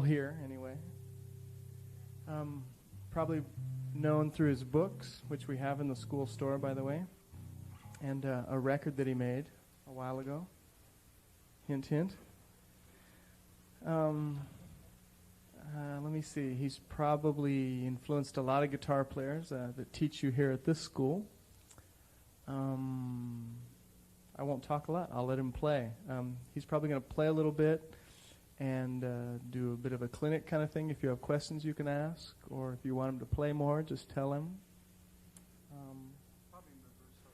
Here anyway. Probably known through his books, which we have in the school store, by the way, and a record that he made a while ago. Hint, hint. Let me see. He's probably influenced a lot of guitar players that teach you here at this school. I won't talk a lot. I'll let him play. He's probably going to play a little bit and do a bit of a clinic kind of thing. If you have questions, you can ask, or if you want him to play more, just tell him. Probably in reverse, so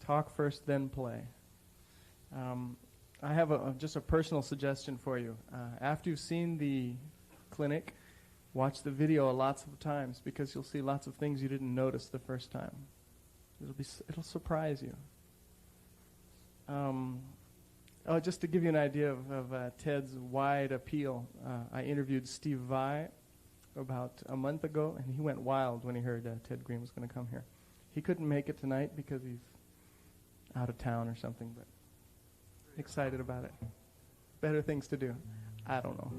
talk first, then play. I have just a personal suggestion for you. After you've seen the clinic, watch the video lots of times, because you'll see lots of things you didn't notice the first time. It'll surprise you. Just to give you an idea of Ted's wide appeal, I interviewed Steve Vai about a month ago, and he went wild when he heard Ted Greene was going to come here. He couldn't make it tonight because he's out of town or something, but excited about it. Better things to do. I don't know.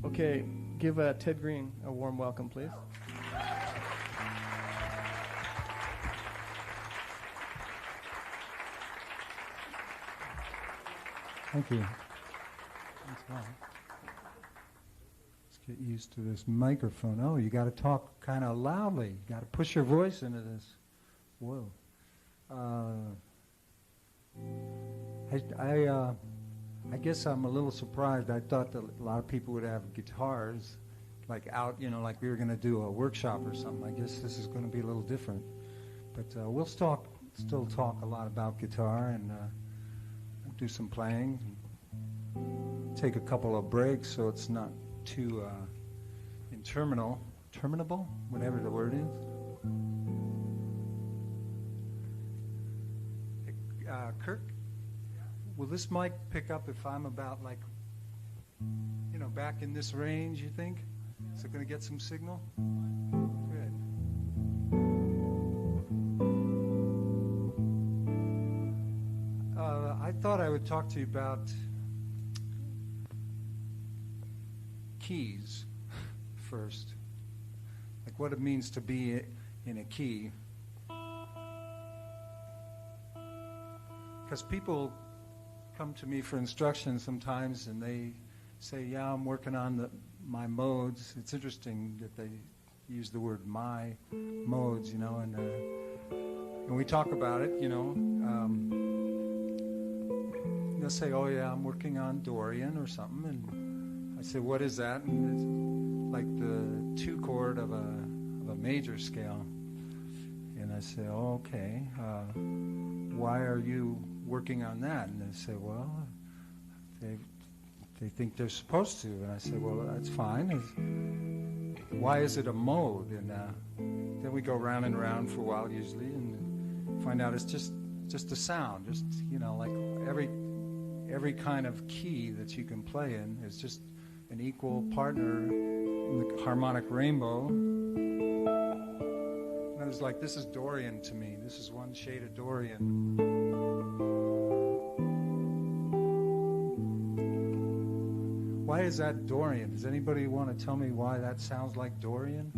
Okay, give Ted Greene a warm welcome, please. Thank you. Thanks a lot. Let's get used to this microphone. Oh, you got to talk kind of loudly. You got to push your voice into this. Whoa. I guess I'm a little surprised. I thought that a lot of people would have guitars, like out, like we were going to do a workshop or something. I guess this is going to be a little different. But we'll still talk a lot about guitar and do some playing, take a couple of breaks so it's not too terminable, whatever the word is. Kirk, will this mic pick up if I'm about back in this range, you think? Is it going to get some signal? Good. I thought I would talk to you about keys first, like what it means to be in a key. Because people come to me for instructions sometimes, and they say, "Yeah, I'm working on my modes." It's interesting that they use the word "my modes," and we talk about it, They'll say, "Oh yeah, I'm working on Dorian or something," and I say, "What is that?" And it's like the 2 chord of a major scale. And I say, "Oh, okay. Why are you working on that?" And they say, "Well, they think they're supposed to." And I say, "Well, that's fine. Why is it a mode?" And then we go round and round for a while usually, and find out it's just a sound, just like every kind of key that you can play in is just an equal partner in the harmonic rainbow. And I was like, this is Dorian to me. This is one shade of Dorian. Why is that Dorian? Does anybody want to tell me why that sounds like Dorian?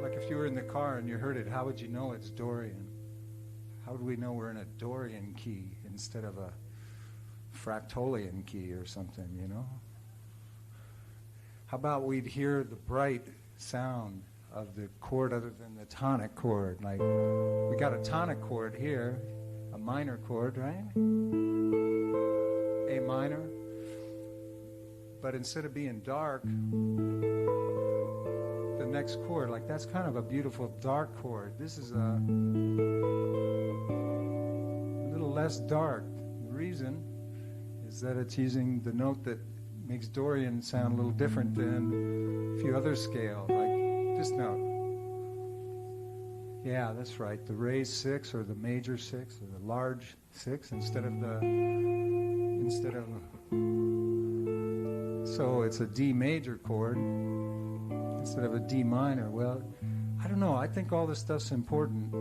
Like if you were in the car and you heard it, how would you know it's Dorian? How would we know we're in a Dorian key instead of a Fractolian key or something, How about we'd hear the bright sound of the chord other than the tonic chord? Like, we got a tonic chord here, a minor chord, right? A minor. But instead of being dark, the next chord, like that's kind of a beautiful dark chord. This is a little less dark. The reason is that it's using the note that makes Dorian sound a little different than a few other scales, like this note. Yeah, that's right. The raised 6 or the major 6 or the large 6 instead of so it's a D major chord instead of a D minor. Well, I don't know. I think all this stuff's important.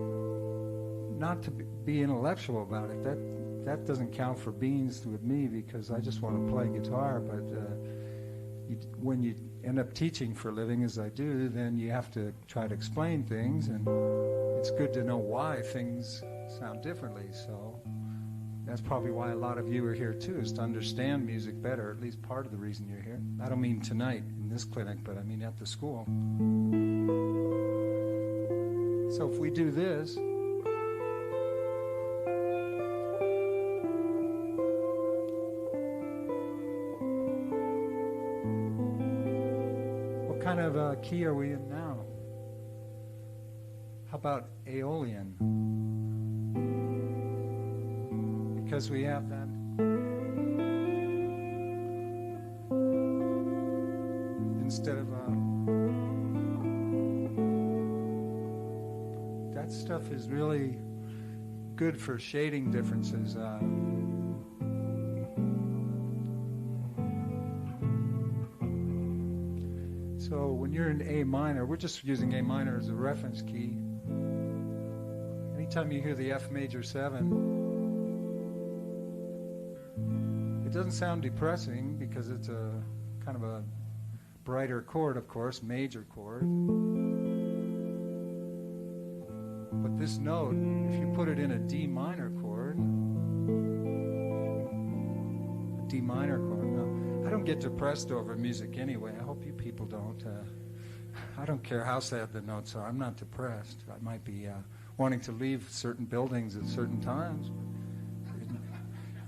Not to be intellectual about it. That that doesn't count for beans with me because I just want to play guitar. But when you end up teaching for a living, as I do, then you have to try to explain things, and it's good to know why things sound differently. So that's probably why a lot of you are here too, is to understand music better, at least part of the reason you're here. I don't mean tonight in this clinic, but I mean at the school. So if we do this, what kind of key are we in now? How about Aeolian? Because we have that instead of that stuff is really good for shading differences. So when you're in A minor, we're just using A minor as a reference key. Anytime you hear the F major 7, it doesn't sound depressing because it's a kind of a brighter chord, of course, major chord. But this note, if you put it in a D minor chord, no, I don't get depressed over music anyway. I hope you people don't. I don't care how sad the notes are. I'm not depressed. I might be wanting to leave certain buildings at certain times.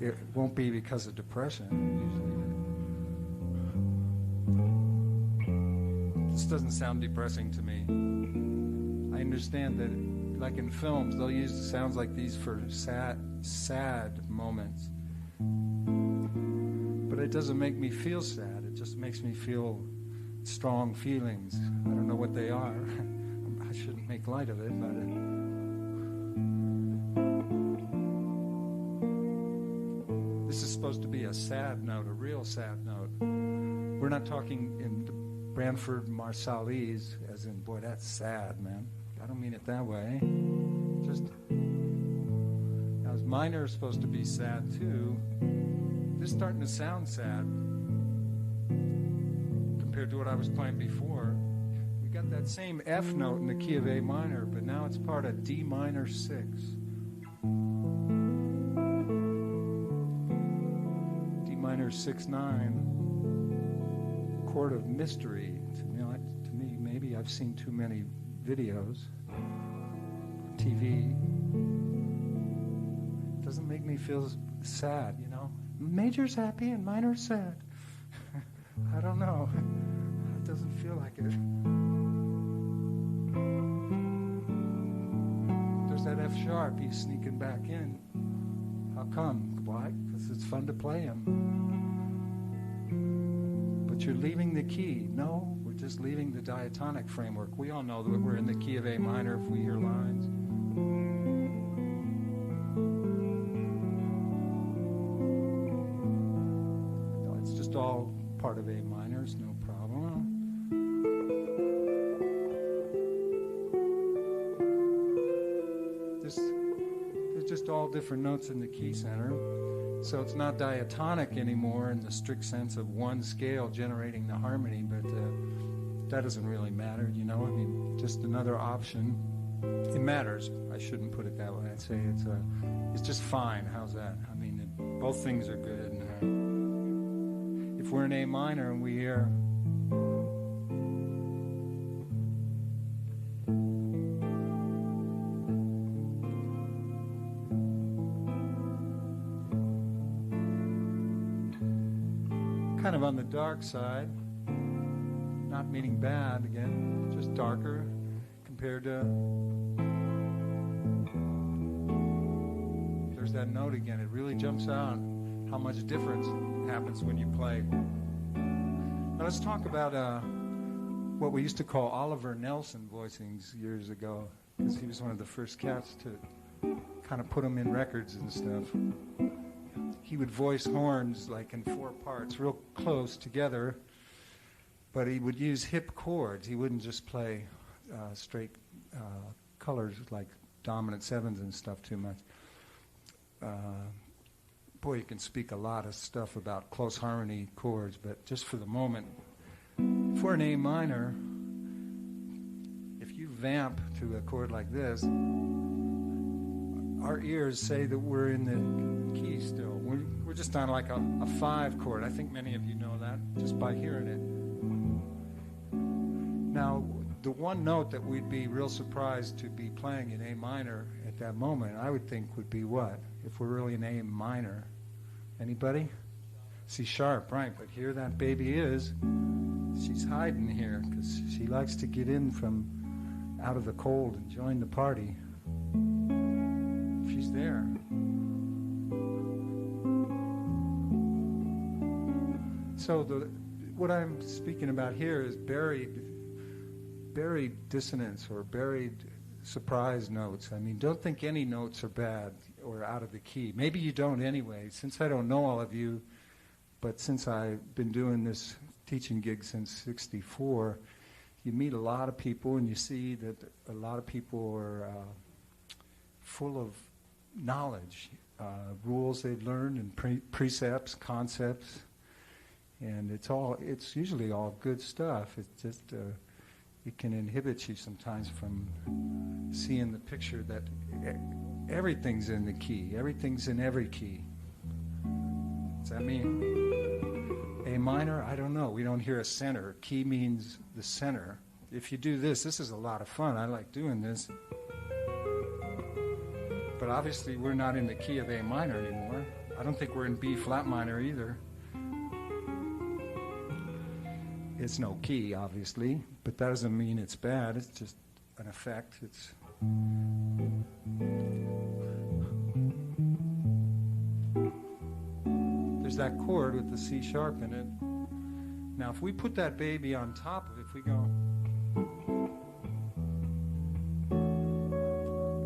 It won't be because of depression, usually. This doesn't sound depressing to me. I understand that, like in films, they'll use sounds like these for sad moments. But it doesn't make me feel sad. It just makes me feel strong feelings. I don't know what they are. I shouldn't make light of it, but this is supposed to be a sad note, a real sad note. We're not talking in the Branford Marsalis, as in, boy, that's sad, man. I don't mean it that way. Just, now, as minor is supposed to be sad too, this is starting to sound sad compared to what I was playing before. We got that same F note in the key of A minor, but now it's part of D minor 6. D minor 6/9, chord of mystery. To me, maybe I've seen too many videos, TV. It doesn't make me feel sad, you know. Major's happy and minor's sad. I don't know. It doesn't feel like it. There's that F sharp. He's sneaking back in. How come? Why? Because it's fun to play him. But you're leaving the key. No, we're just leaving the diatonic framework. We all know that we're in the key of A minor if we hear lines. No, it's just all part of A minor. It's no problem. There's just all different notes in the key center. So it's not diatonic anymore in the strict sense of one scale generating the harmony, but that doesn't really matter, you know. I mean, just another option. It matters. I shouldn't put it that way. I'd say it's just fine. How's that? I mean, both things are good. If we're in A minor and we hear kind of on the dark side, not meaning bad, again, just darker compared to, there's that note again. It really jumps out how much difference happens when you play. Now let's talk about what we used to call Oliver Nelson voicings years ago, because he was one of the first cats to kind of put them in records and stuff. He would voice horns like in 4 parts, real close together, but he would use hip chords. He wouldn't just play straight colors like dominant 7s and stuff too much. boy, you can speak a lot of stuff about close harmony chords, but just for the moment, for an A minor, if you vamp to a chord like this, our ears say that we're in the key still. We're just on like a 5 chord. I think many of you know that just by hearing it. Now, the one note that we'd be real surprised to be playing in A minor at that moment, I would think would be what? If we're really in A minor. Anybody? C sharp, right. But here that baby is. She's hiding here because she likes to get in from out of the cold and join the party. She's there. So what I'm speaking about here is buried dissonance or buried surprise notes. I mean, don't think any notes are bad or out of the key. Maybe you don't anyway. Since I don't know all of you, but since I've been doing this teaching gig since '64, you meet a lot of people and you see that a lot of people are full of knowledge, rules they've learned and precepts, concepts, and it's usually all good stuff. It's just it can inhibit you sometimes from seeing the picture that everything's in the key, everything's in every key. Does that mean A minor? I don't know. We don't hear a center. Key means the center. If you do this is a lot of fun. I like doing this. But obviously we're not in the key of A minor anymore. I don't think we're in B flat minor either. It's no key, obviously, but that doesn't mean it's bad. It's just an effect. There's that chord with the C sharp in it. Now, if we put that baby on top of it, if we go...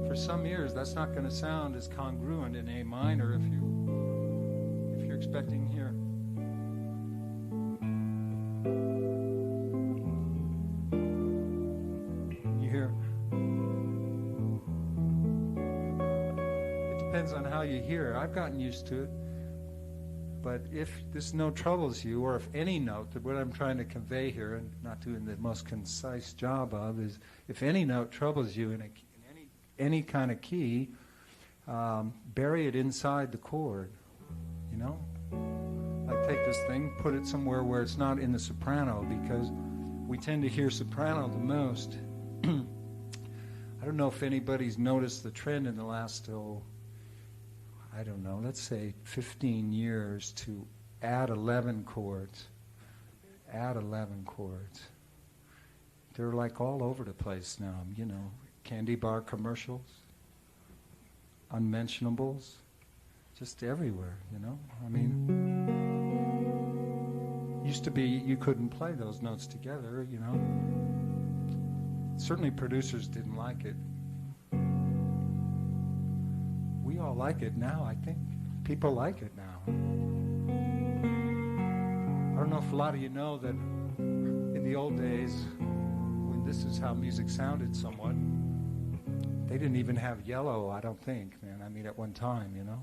For some ears, that's not going to sound as congruent in A minor if you're expecting here. You hear? It depends on how you hear. I've gotten used to it. But if this note troubles you, or if any note, that what I'm trying to convey here, and not doing the most concise job of, is if any note troubles you in any kind of key, bury it inside the chord, you know? Like take this thing, put it somewhere where it's not in the soprano, because we tend to hear soprano the most. I don't know if anybody's noticed the trend in the last, I don't know, let's say 15 years to add 11 chords. Add 11 chords. They're like all over the place now, you know. Candy bar commercials, unmentionables, just everywhere, you know. I mean, used to be you couldn't play those notes together, you know. Certainly producers didn't like it. We all like it now, I think. People like it now. I don't know if a lot of you know that in the old days, when this is how music sounded somewhat, they didn't even have yellow, I don't think, man. I mean, at one time, you know.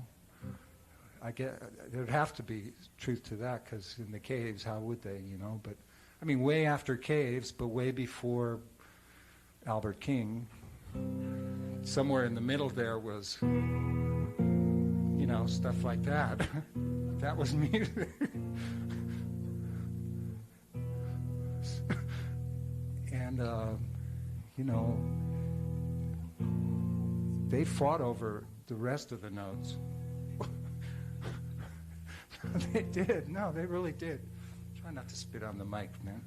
There'd have to be truth to that, because in the caves, how would they, you know? But, I mean, way after caves, but way before Albert King, somewhere in the middle there was, you know, stuff like that. That was music. And, you know, they fought over the rest of the notes. They did. No, they really did. Try not to spit on the mic, man.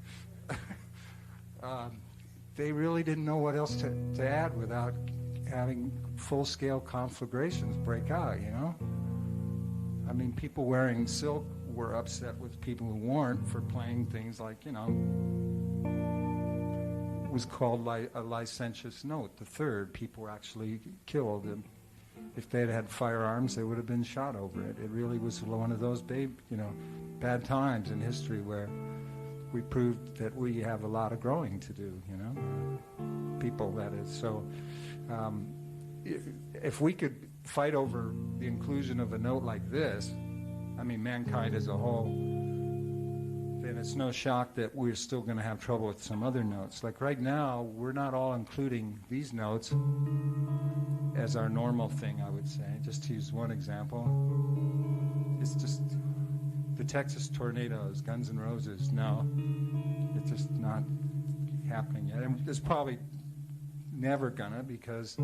They really didn't know what else to add without having full-scale conflagrations break out, you know? I mean, people wearing silk were upset with people who weren't for playing things like, you know, was called a licentious note. The third, people were actually killed. And if they had had firearms, they would have been shot over it. It really was one of those bad times in history where we proved that we have a lot of growing to do, you know, people, that is. So if we could fight over the inclusion of a note like this, I mean mankind as a whole, then it's no shock that we're still going to have trouble with some other notes. Like right now, we're not all including these notes as our normal thing, I would say. Just to use one example, it's just the Texas tornadoes, Guns N' Roses. No, it's just not happening yet. And it's probably never gonna, because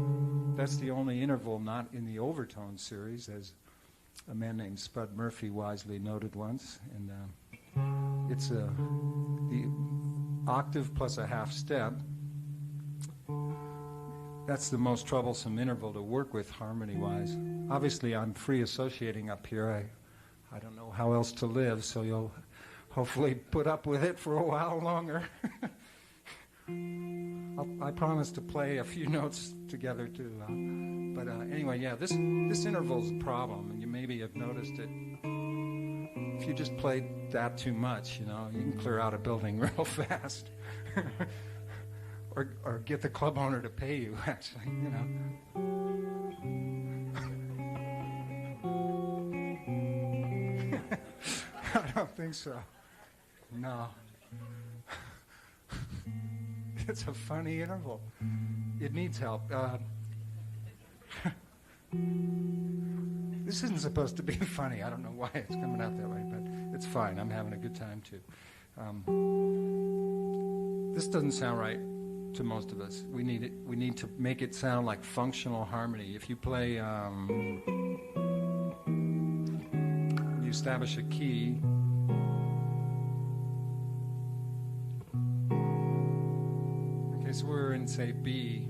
that's the only interval not in the overtone series, as a man named Spud Murphy wisely noted once. And it's the octave plus a half step. That's the most troublesome interval to work with harmony-wise. Obviously, I'm free associating up here. I don't know how else to live, so you'll hopefully put up with it for a while longer. I promise to play a few notes together too. But anyway, yeah, this interval's a problem, and you maybe have noticed it. If you just played that too much, you can clear out a building real fast. Or get the club owner to pay you, actually, I don't think so. No. It's a funny interval. It needs help. This isn't supposed to be funny. I don't know why it's coming out that way, but it's fine. I'm having a good time, too. This doesn't sound right to most of us. We need to make it sound like functional harmony. If you play, you establish a key. Okay, so we're in, say, B.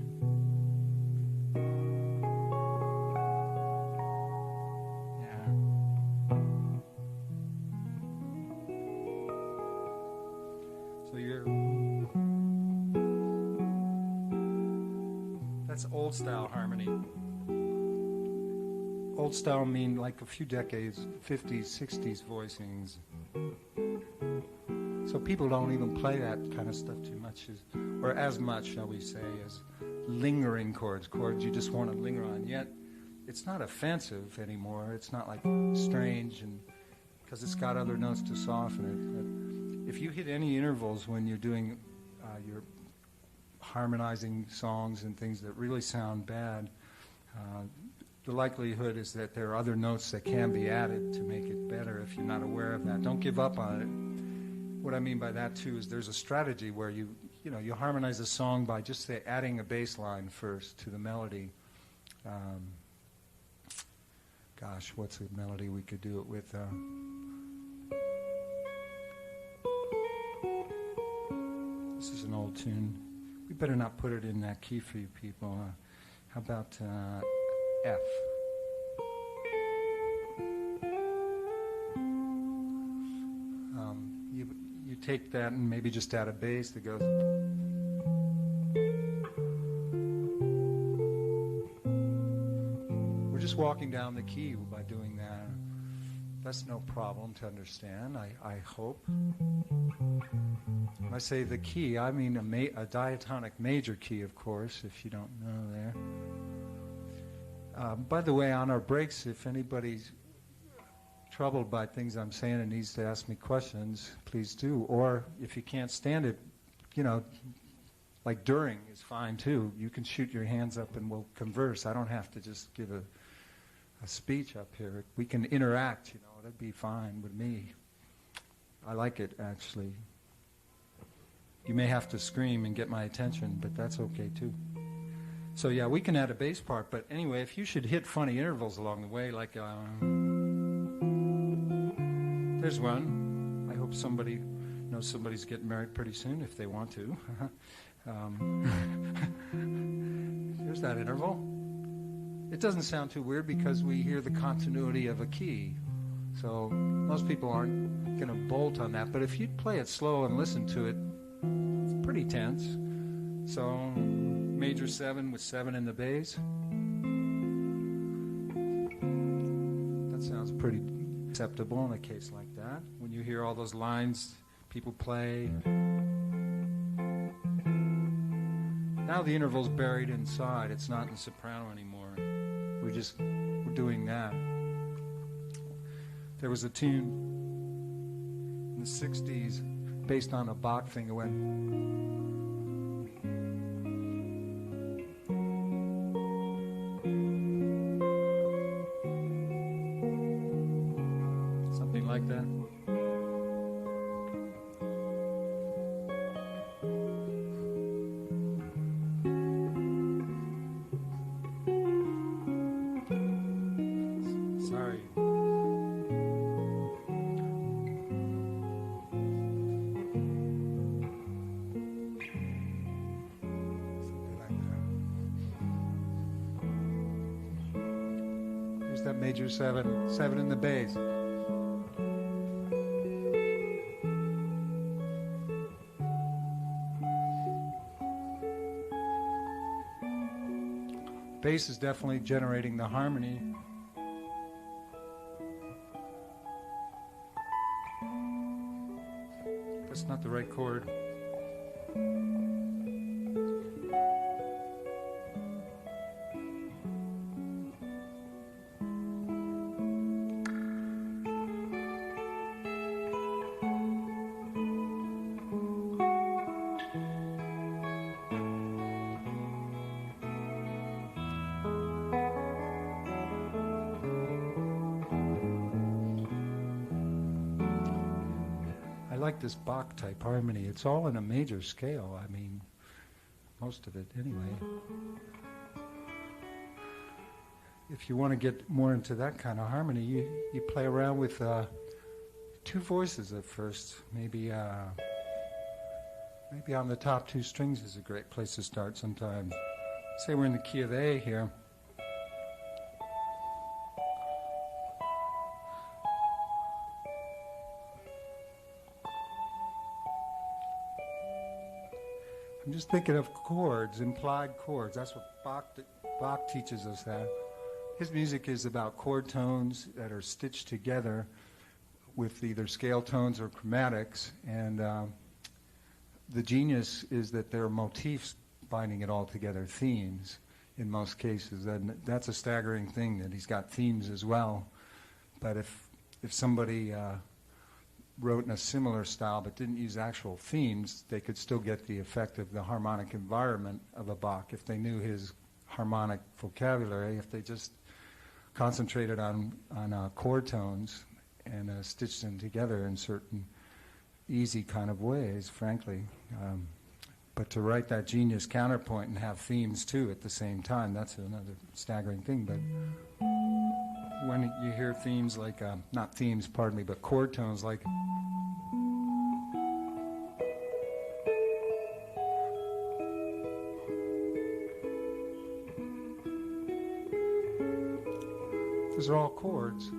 Old style harmony. Old style mean like a few decades, 50s, 60s voicings. So people don't even play that kind of stuff too much, or as much, shall we say, as lingering chords you just want to linger on. Yet it's not offensive anymore. It's not like strange, and because it's got other notes to soften it. But if you hit any intervals when you're doing your harmonizing songs and things that really sound bad, the likelihood is that there are other notes that can be added to make it better if you're not aware of that. Don't give up on it. What I mean by that, too, is there's a strategy where you harmonize a song by just, say, adding a bass line first to the melody. Gosh, what's a melody we could do it with? This is an old tune. We better not put it in that key for you people. How about F? You take that and maybe just add a bass that goes. We're just walking down the key by doing that. That's no problem to understand, I hope. When I say the key, I mean a diatonic major key, of course, if you don't know there. By the way, on our breaks, if anybody's troubled by things I'm saying and needs to ask me questions, please do. Or if you can't stand it, like during is fine too. You can shoot your hands up and we'll converse. I don't have to just give a speech up here. We can interact, that'd be fine with me. I like it, actually. You may have to scream and get my attention, but that's okay too. So yeah, we can add a bass part, but anyway, if you should hit funny intervals along the way, like there's one. I hope somebody knows somebody's getting married pretty soon if they want to. Here's that interval. It doesn't sound too weird because we hear the continuity of a key. So most people aren't going to bolt on that. But if you play it slow and listen to it, it's pretty tense. So major 7 with 7 in the bass. That sounds pretty acceptable in a case like that. When you hear all those lines people play. Now the interval's buried inside. It's not in soprano anymore. we're doing that. There was a tune in the 60s based on a Bach thing. It went... something like that. Sorry. Here's that major 7 in the bass. Bass is definitely generating the harmony. That's not the right chord. I like this Bach type harmony. It's all in a major scale. I mean, most of it anyway. If you want to get more into that kind of harmony, you play around with 2 voices at first. Maybe on the top 2 strings is a great place to start sometimes. Say we're in the key of A here. I'm just thinking of chords, implied chords. That's what Bach teaches us that. His music is about chord tones that are stitched together with either scale tones or chromatics, and the genius is that there are motifs binding it all together, themes in most cases, and that's a staggering thing that he's got themes as well. But if somebody wrote in a similar style but didn't use actual themes, they could still get the effect of the harmonic environment of a Bach if they knew his harmonic vocabulary, if they just concentrated on chord tones and stitched them together in certain easy kind of ways, frankly. But to write that genius counterpoint and have themes too at the same time, that's another staggering thing. But when you hear themes like, not themes, pardon me, but chord tones like, those are all chords.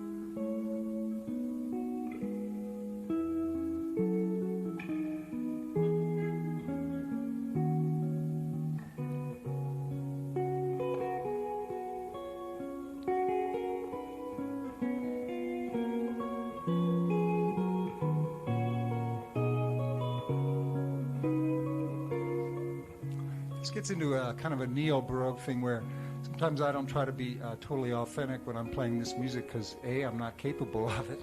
Gets into a kind of a neo-Baroque thing where sometimes I don't try to be totally authentic when I'm playing this music because A, I'm not capable of it.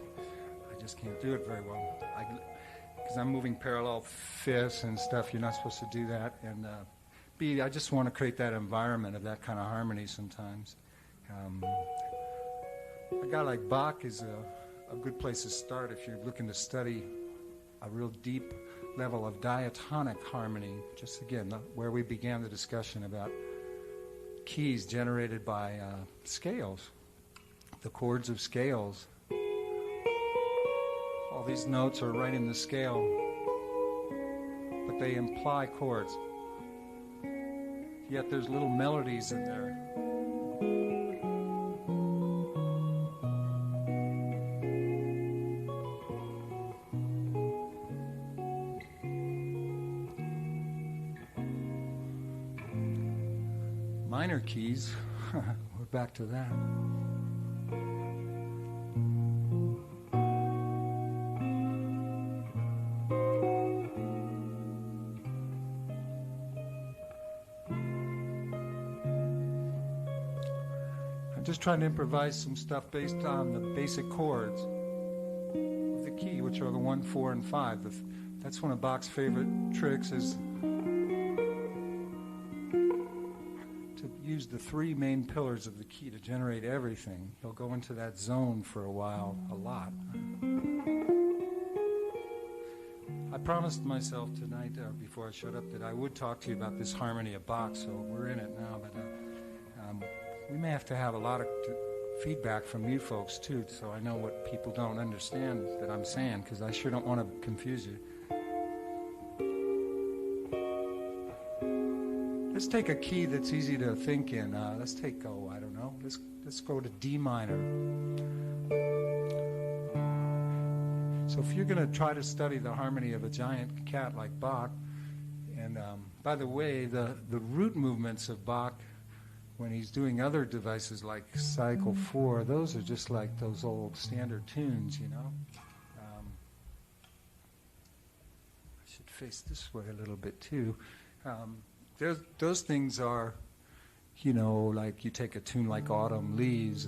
I just can't do it very well. Because I'm moving parallel fifths and stuff, you're not supposed to do that. And B, I just want to create that environment of that kind of harmony sometimes. A guy like Bach is a good place to start if you're looking to study a real deep level of diatonic harmony, just again, where we began the discussion about keys generated by scales, the chords of scales. All these notes are right in the scale, but they imply chords. Yet there's little melodies in there. Minor keys, we're back to that. just trying to improvise some stuff based on the basic chords of the key, which are the 1, 4, and 5. That's one of Bach's favorite tricks, is to use the 3 main pillars of the key to generate everything. He'll go into that zone for a while, a lot. I promised myself tonight, before I showed up, that I would talk to you about this harmony of Bach, so we're in it now, but we may have to have a lot of feedback from you folks too, so I know what people don't understand that I'm saying, because I sure don't want to confuse you. Let's take a key that's easy to think in. Let's take, I don't know, let's go to D minor. So if you're going to try to study the harmony of a giant cat like Bach, and by the way, the root movements of Bach, when he's doing other devices like Cycle 4, those are just like those old standard tunes, you know. I should face this way a little bit too. Those things are, you know, like you take a tune like Autumn Leaves.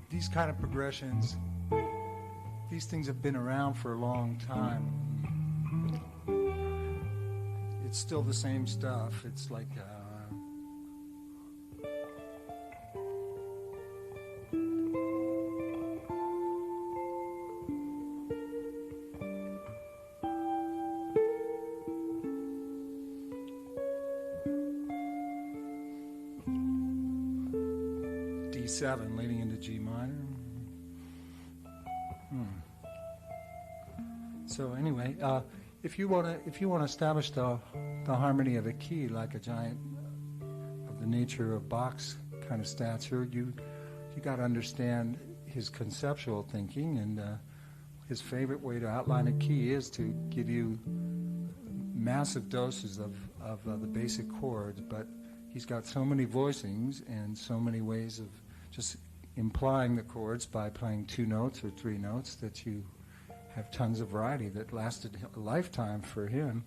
These kind of progressions, these things have been around for a long time. It's still the same stuff. It's like D7 leading into G minor. So anyway, if you want to establish the harmony of a key like a giant of the nature of Bach's kind of stature, you got to understand his conceptual thinking, and his favorite way to outline a key is to give you massive doses of the basic chords, but he's got so many voicings and so many ways of just implying the chords by playing 2 notes or 3 notes that you have tons of variety that lasted a lifetime for him.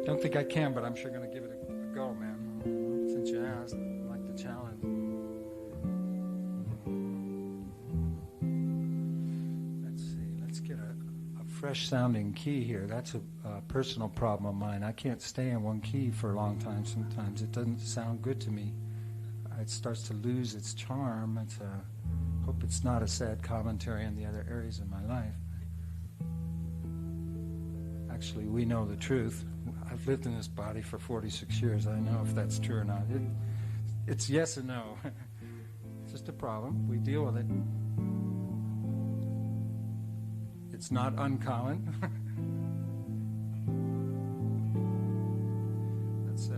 Don't think I can, but I'm sure going to give it a go, man. Since you asked, I like the challenge. Fresh sounding key here. That's a personal problem of mine. I can't stay in one key for a long time sometimes. It doesn't sound good to me. It starts to lose its charm. Hope it's not a sad commentary on the other areas of my life. Actually, we know the truth. I've lived in this body for 46 years. I know if that's true or not. It's yes and no. It's just a problem. We deal with it. It's not uncommon. That's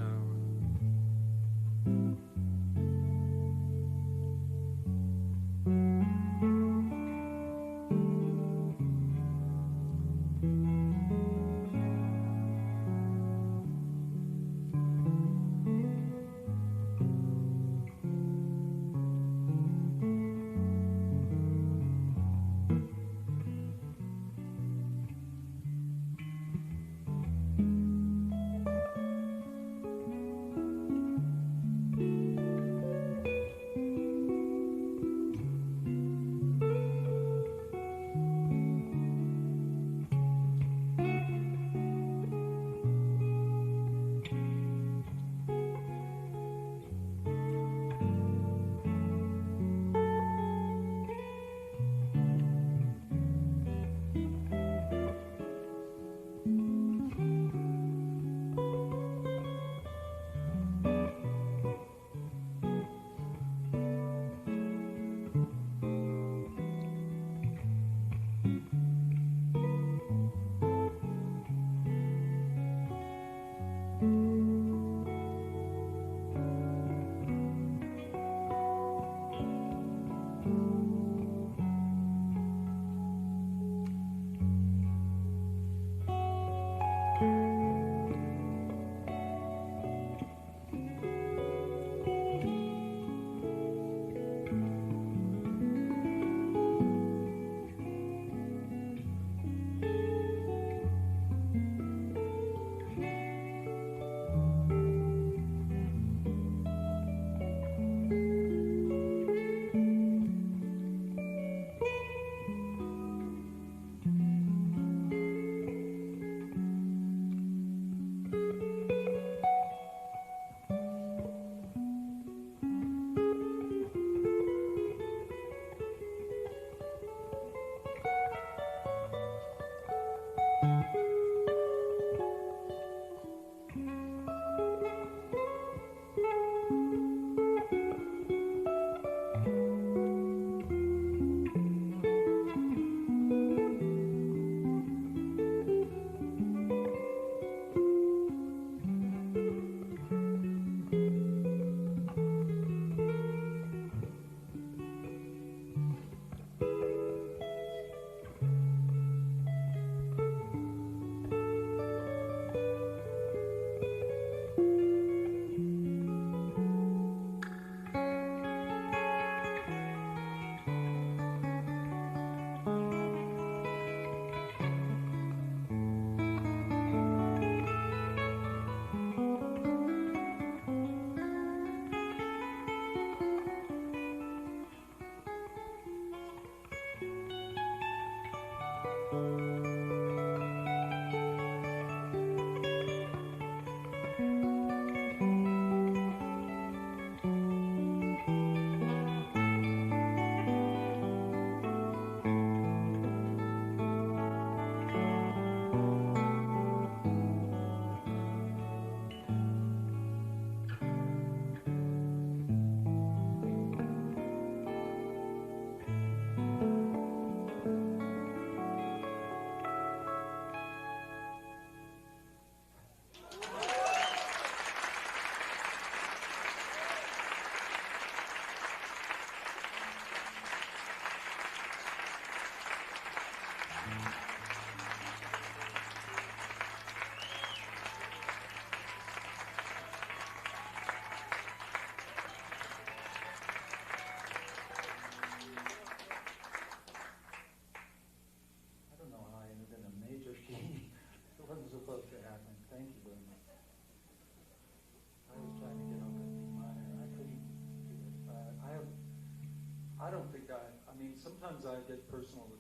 I don't think I mean, sometimes I get personal with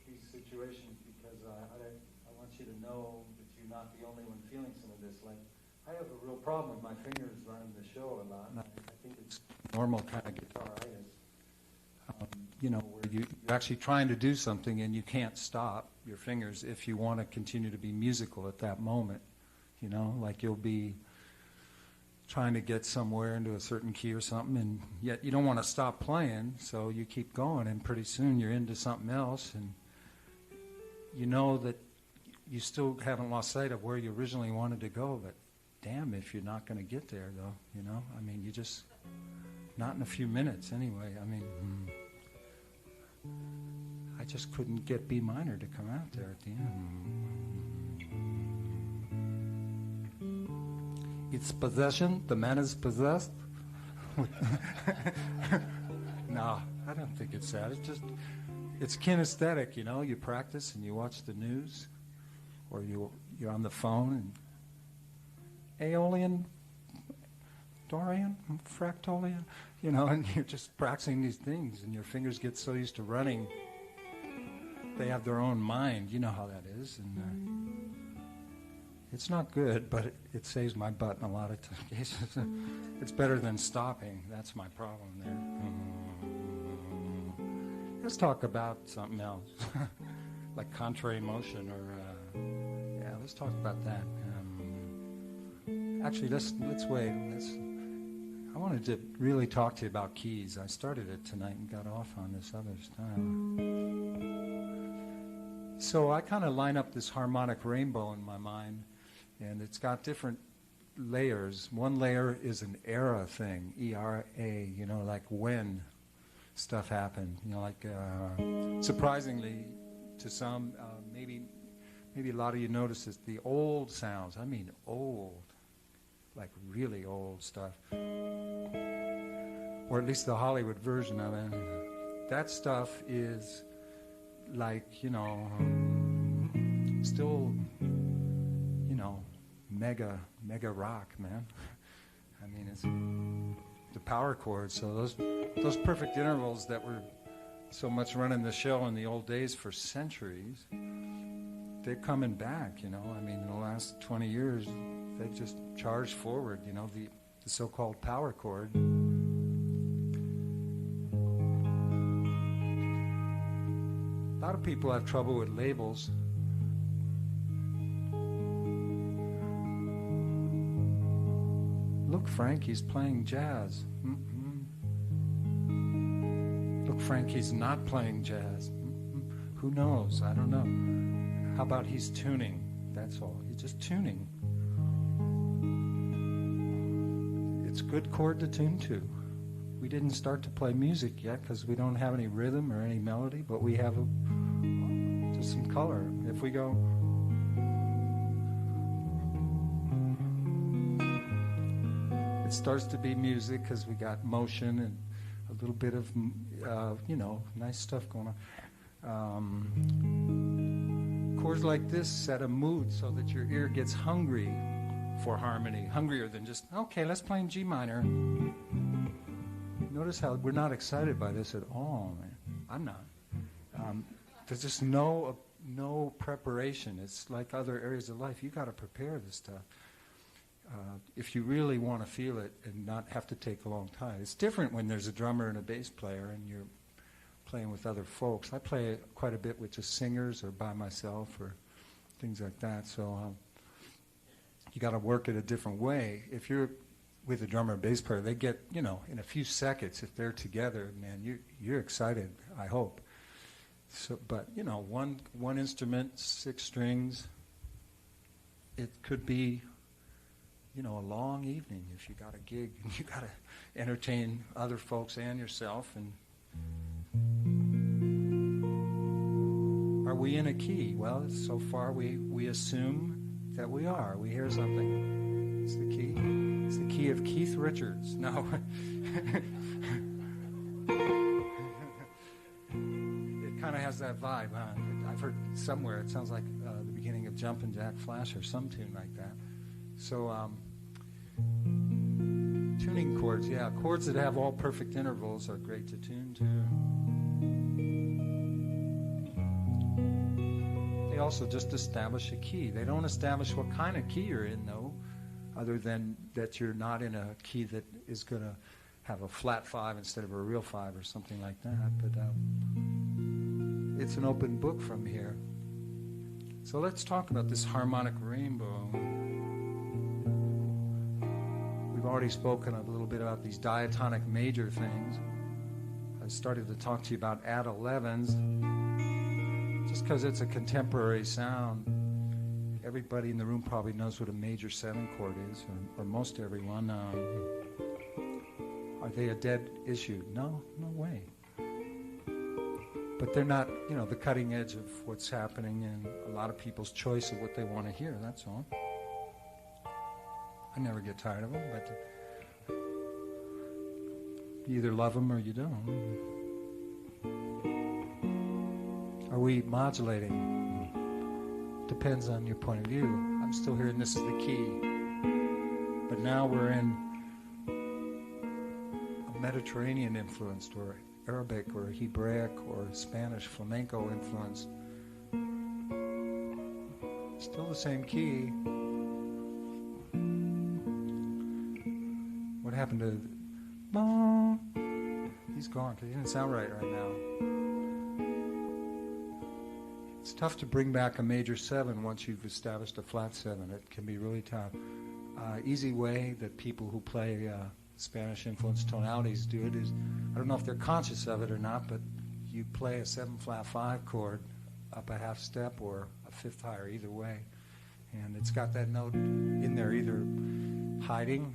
these situations because I want you to know that you're not the only one feeling some of this. Like, I have a real problem with my fingers running the show a lot, and I think it's normal kind of guitaritis. You know, where you're actually trying to do something and you can't stop your fingers if you want to continue to be musical at that moment. You know, like you'll be trying to get somewhere into a certain key or something, and yet you don't want to stop playing, so you keep going, and pretty soon you're into something else, and you know that you still haven't lost sight of where you originally wanted to go, but damn if you're not going to get there, though, you know? I mean, you just, not in a few minutes anyway. I mean, I just couldn't get B minor to come out there at the end. It's possession. The man is possessed. No, I don't think it's that. It's kinesthetic, you know. You practice and you watch the news, or you're on the phone and Aeolian, Dorian, Fractolian, you know, and you're just practicing these things, and your fingers get so used to running. They have their own mind. You know how that is, and it's not good, but it saves my butt in a lot of cases. It's better than stopping. That's my problem there. Let's talk about something else, like contrary motion, or yeah, let's talk about that. Actually, let's wait. I wanted to really talk to you about keys. I started it tonight and got off on this other stuff. So I kind of line up this harmonic rainbow in my mind, and it's got different layers. One layer is an era thing, E-R-A, you know, like when stuff happened. You know, like surprisingly to some, maybe a lot of you notice this, the old sounds, I mean old, like really old stuff, or at least the Hollywood version of it. That stuff is like, you know, still, you know, mega rock, man. I mean, it's the power chords. So those perfect intervals that were so much running the show in the old days for centuries, they're coming back, you know. I mean, in the last 20 years, they've just charged forward, you know, the so-called power chord. A lot of people have trouble with labels. Look, Frank, he's playing jazz. Look, Frank, he's not playing jazz. Who knows? I don't know. How about he's tuning? That's all. He's just tuning. It's a good chord to tune to. We didn't start to play music yet because we don't have any rhythm or any melody, but we have just some color. If we go... It starts to be music because we got motion and a little bit of, you know, nice stuff going on. Chords like this set a mood so that your ear gets hungry for harmony, hungrier than just, okay, let's play in G minor. Notice how we're not excited by this at all, man. I'm not. There's just no preparation. It's like other areas of life. You got to prepare this stuff. If you really want to feel it and not have to take a long time. It's different when there's a drummer and a bass player and you're playing with other folks. I play quite a bit with just singers or by myself or things like that. So you got to work it a different way. If you're with a drummer and bass player, they get, in a few seconds, if they're together, man, you're excited, I hope. So, but, one instrument, 6 strings, it could be, a long evening if you got a gig and you got to entertain other folks and yourself. And are we in a key? Well, so far we assume that we are. We hear something. It's the key. It's the key of Keith Richards. No. It kind of has that vibe, huh? I've heard somewhere it sounds like the beginning of Jumpin' Jack Flash or some tune like that. So, tuning chords, yeah. Chords that have all perfect intervals are great to tune to. They also just establish a key. They don't establish what kind of key you're in, though, other than that you're not in a key that is going to have a flat 5 instead of a real 5 or something like that. But it's an open book from here. So let's talk about this harmonic rainbow. We've already spoken a little bit about these diatonic major things. I started to talk to you about add 11s. Just because it's a contemporary sound, everybody in the room probably knows what a major 7 chord is, or most everyone. Are they a dead issue? No way. But they're not, the cutting edge of what's happening and a lot of people's choice of what they want to hear, that's all. I never get tired of them, but you either love them or you don't. Are we modulating? Depends on your point of view. I'm still hearing this is the key. But now we're in a Mediterranean influenced or Arabic or Hebraic or Spanish flamenco influenced. Still the same key. What happened to... He's gone because he didn't sound right now. It's tough to bring back a major 7 once you've established a flat 7. It can be really tough. Easy way that people who play Spanish-influenced tonalities do it is, I don't know if they're conscious of it or not, but you play a 7-flat-5 chord up a half step or a 5th higher, either way. And it's got that note in there, either hiding,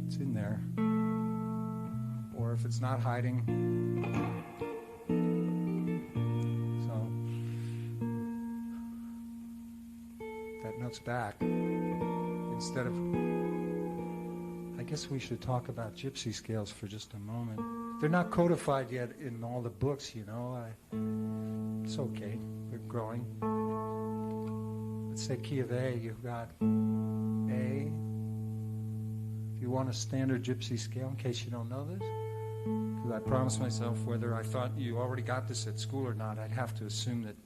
it's in there, or if it's not hiding, so that note's back. Instead of, I guess we should talk about gypsy scales for just a moment. They're not codified yet in all the books, it's okay, they're growing. Let's say key of A, you've got A. If you want a standard gypsy scale, in case you don't know this, because I promised myself whether I thought you already got this at school or not, I'd have to assume that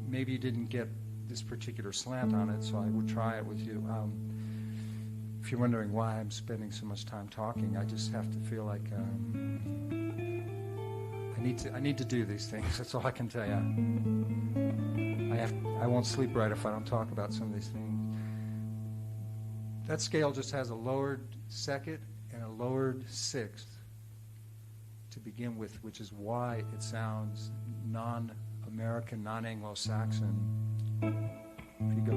maybe you didn't get this particular slant on it, so I would try it with you. If you're wondering why I'm spending so much time talking, I just have to feel like I need to do these things. That's all I can tell you. I won't sleep right if I don't talk about some of these things. That scale just has a lowered 2nd and a lowered 6th to begin with, which is why it sounds non-American, non-Anglo-Saxon. If you go...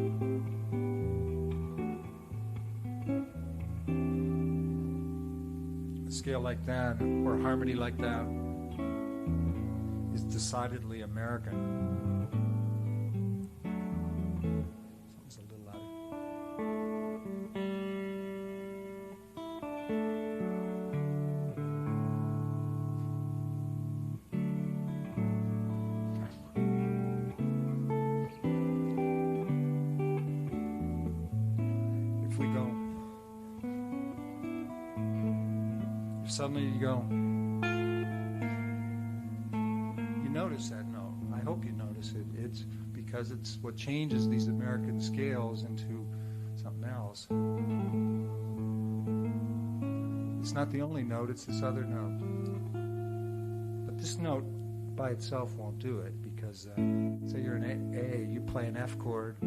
A scale like that, or a harmony like that, is decidedly American. Something's a little louder. If we go, if suddenly you go, notice that note. I hope you notice it. It's because it's what changes these American scales into something else. It's not the only note, it's this other note. But this note by itself won't do it because, say you're an A, you play an F chord.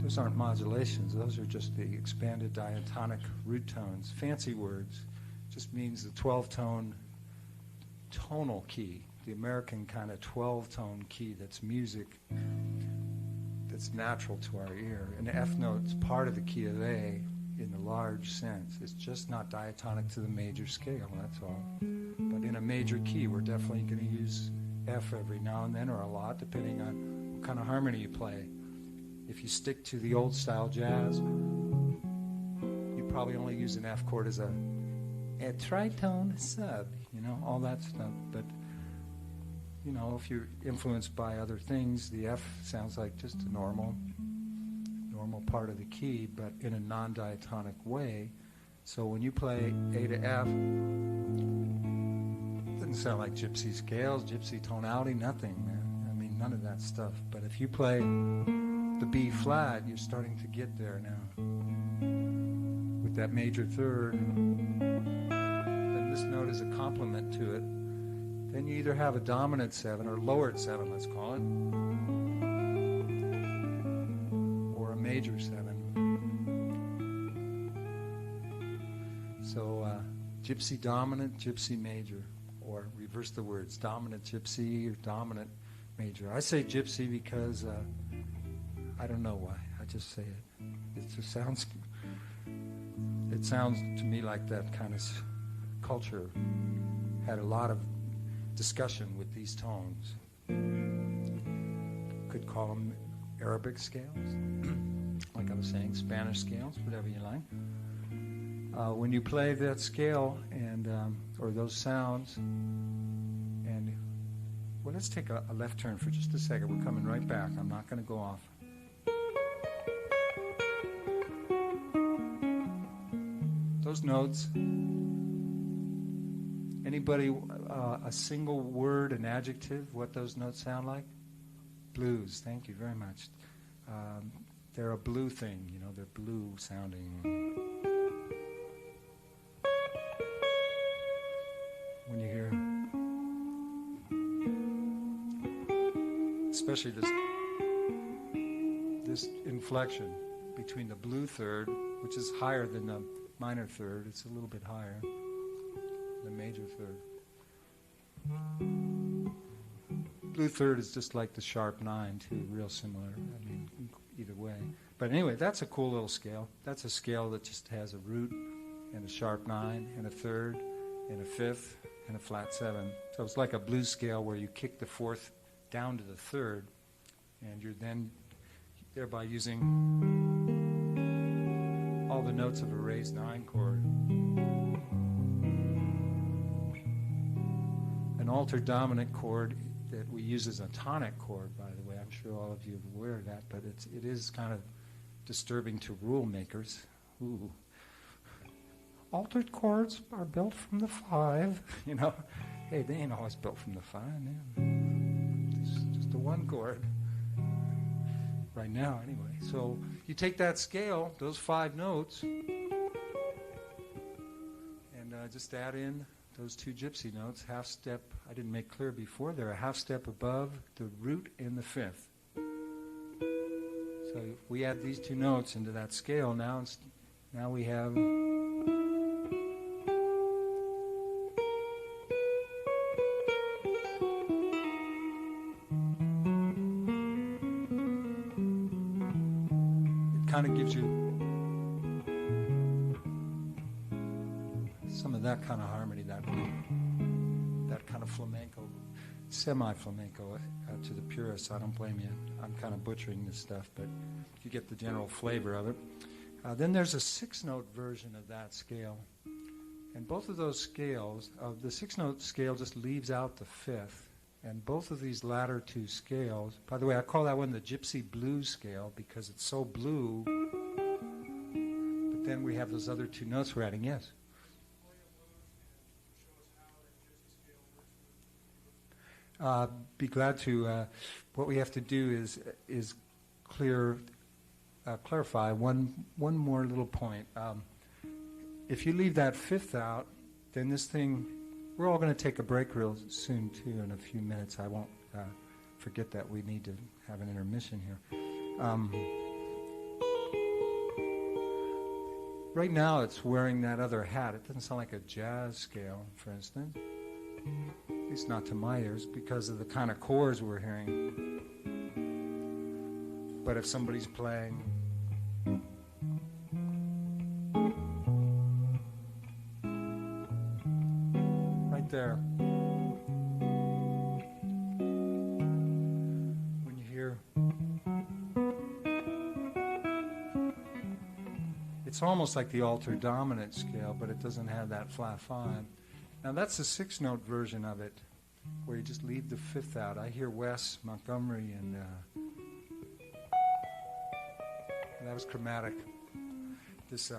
Those aren't modulations, those are just the expanded diatonic root tones. Fancy words just means the 12-tone tonal key, the American kind of 12-tone key that's music, that's natural to our ear. An F note's part of the key of A in the large sense. It's just not diatonic to the major scale, that's all. But in a major key, we're definitely going to use F every now and then, or a lot, depending on what kind of harmony you play. If you stick to the old style jazz, you probably only use an F chord as a tritone sub, you know, all that stuff. But, you know, if you're influenced by other things, the F sounds like just a normal part of the key, but in a non-diatonic way. So when you play A to F, it doesn't sound like gypsy scales, gypsy tonality, nothing, man. I mean, none of that stuff. But if you play the B flat, you're starting to get there now. With that major third, then this note is a complement to it. Then you either have a dominant 7 or lowered 7, let's call it, or a major 7. So gypsy dominant, gypsy major, or reverse the words, dominant gypsy or dominant major. I say gypsy because I don't know why. I just say it. It just sounds. It sounds to me like that kind of culture had a lot of discussion with these tones. Could call them Arabic scales, like I was saying, Spanish scales, whatever you like. When you play that scale and or those sounds, and well, let's take a left turn for just a second. We're coming right back. I'm not going to go off. Those notes, anybody, a single word, an adjective, what those notes sound like? Blues, thank you very much. They're a blue thing, you know, they're blue sounding. When you hear, especially this inflection between the blue third, which is higher than the minor third, it's a little bit higher than major third. Blue third is just like the sharp 9 too, real similar. I mean, either way. But anyway, that's a cool little scale. That's a scale that just has a root and a sharp 9 and a third and a fifth and a flat 7. So it's like a blues scale where you kick the fourth down to the third, and you're then thereby using all the notes of a raised 9 chord. An altered dominant chord that we use as a tonic chord, by the way. I'm sure all of you are aware of that, but it is kind of disturbing to rule makers. Ooh. Altered chords are built from the 5, you know. Hey, they ain't always built from the 5, man. Just the 1 chord. Right now, anyway. So you take that scale, those 5 notes, and just add in those 2 gypsy notes, half step. I didn't make clear before, they're a half step above the root and the fifth. So if we add these 2 notes into that scale, now we have. Kind of gives you some of that kind of harmony, that kind of flamenco, semi-flamenco to the purists. I don't blame you. I'm kind of butchering this stuff, but you get the general flavor of it. Then there's a 6-note version of that scale, and both of those scales, the 6-note scale just leaves out the fifth. And both of these latter 2 scales, by the way, I call that one the gypsy blues scale because it's so blue then we have those other two notes we're adding. Yes. Be glad to. What we have to do is clarify one more little point. If you leave that fifth out, then this thing. We're all going to take a break real soon too. In a few minutes, I won't forget that we need to have an intermission here. Right now, it's wearing that other hat. It doesn't sound like a jazz scale, for instance. At least not to my ears, because of the kind of chords we're hearing. But if somebody's playing right there, when you hear, it's almost like the altered dominant scale, but it doesn't have that flat five. Now that's the 6-note version of it, where you just leave the fifth out. I hear Wes Montgomery, and that was chromatic. This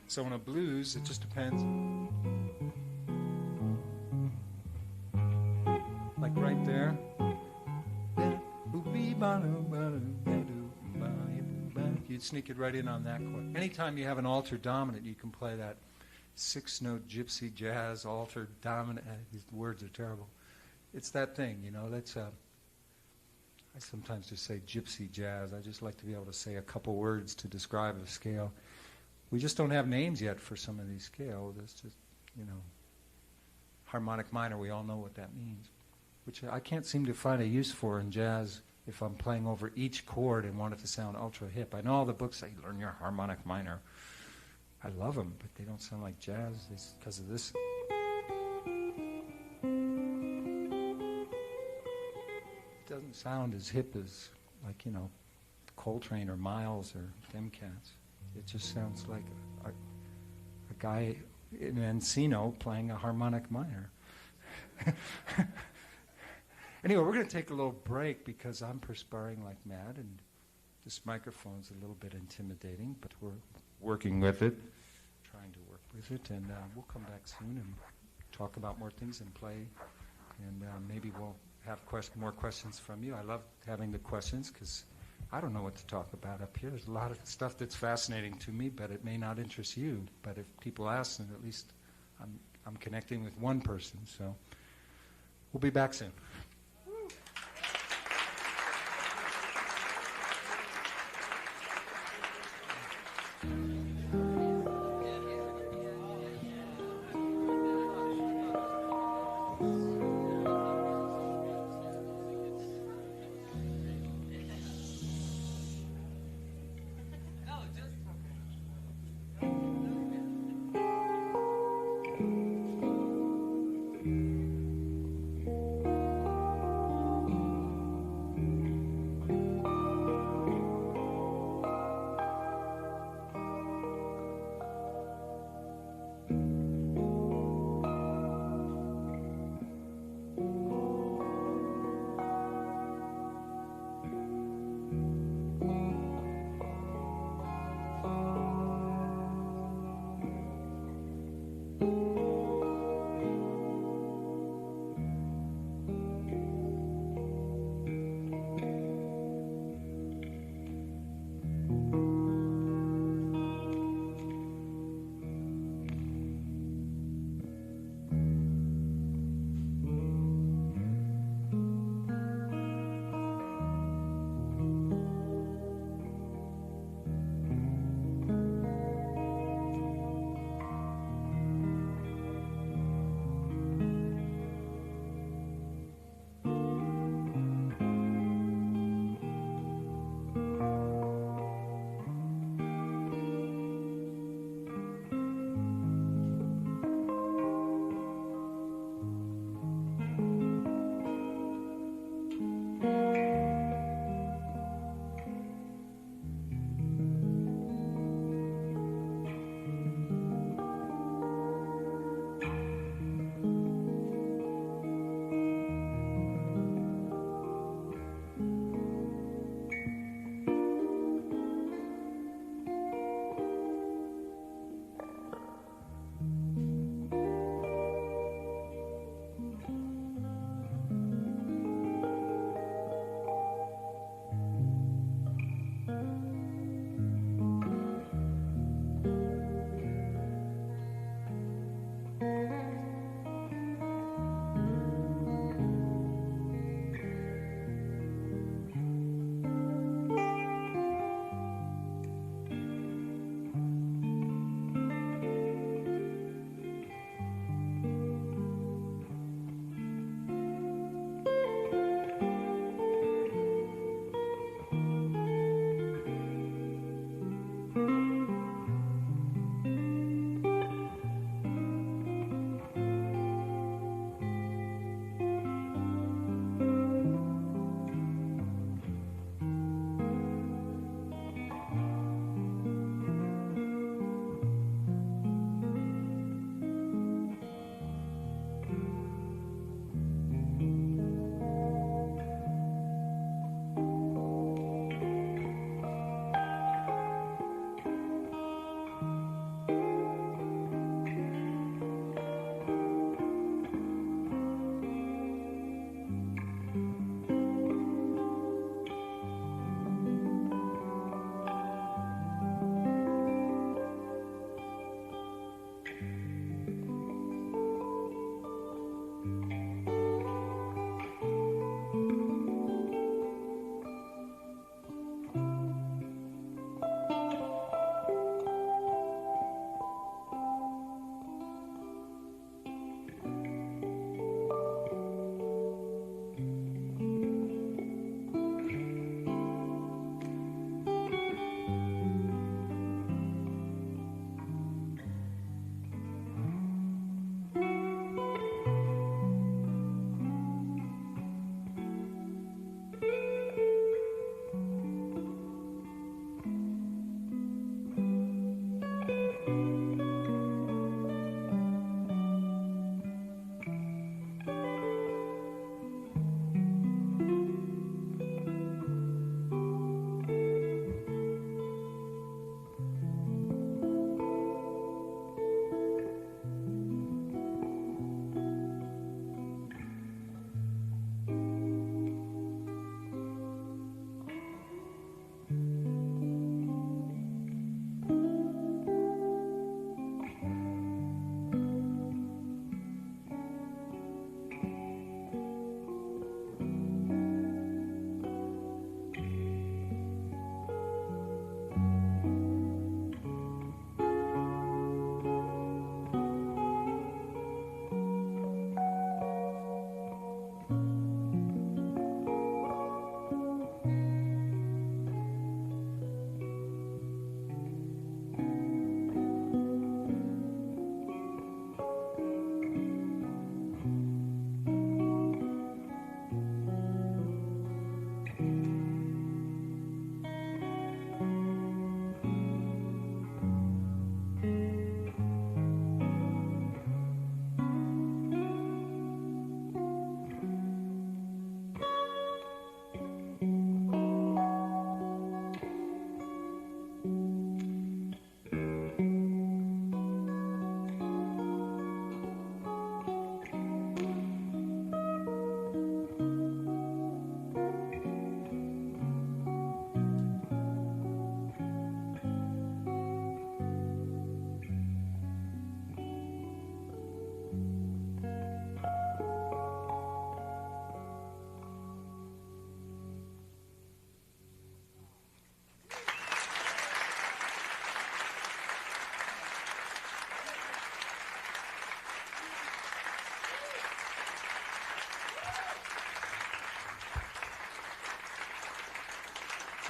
so in a blues, it just depends. Like right there. You'd sneak it right in on that chord. Anytime you have an altered dominant, you can play that 6-note gypsy jazz altered dominant. These words are terrible. It's that thing, you know. That's I sometimes just say gypsy jazz. I just like to be able to say a couple words to describe a scale. We just don't have names yet for some of these scales. It's just, you know, harmonic minor. We all know what that means, which I can't seem to find a use for in jazz if I'm playing over each chord and want it to sound ultra hip. I know all the books say, learn your harmonic minor. I love them, but they don't sound like jazz because of this. It doesn't sound as hip as, like, you know, Coltrane or Miles or them cats. It just sounds like a guy in Encino playing a harmonic minor. Anyway, we're going to take a little break because I'm perspiring like mad, and this microphone's a little bit intimidating, but we're working with it, trying to work with it, and we'll come back soon and talk about more things and play, and maybe we'll have more questions from you. I love having the questions because I don't know what to talk about up here. There's a lot of stuff that's fascinating to me, but it may not interest you. But if people ask, then at least I'm connecting with one person. So we'll be back soon.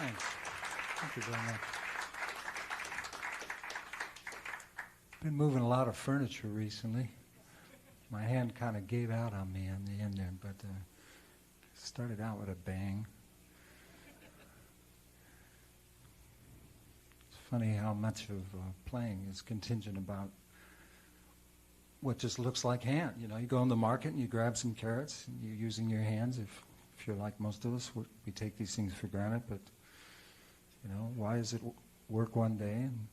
Thanks. Thank you very much. Been moving a lot of furniture recently. My hand kind of gave out on me in the end there, but started out with a bang. It's funny how much of playing is contingent about what just looks like hand. You know, you go in the market and you grab some carrots and you're using your hands. If you're like most of us, we take these things for granted, but you know, why does it work one day and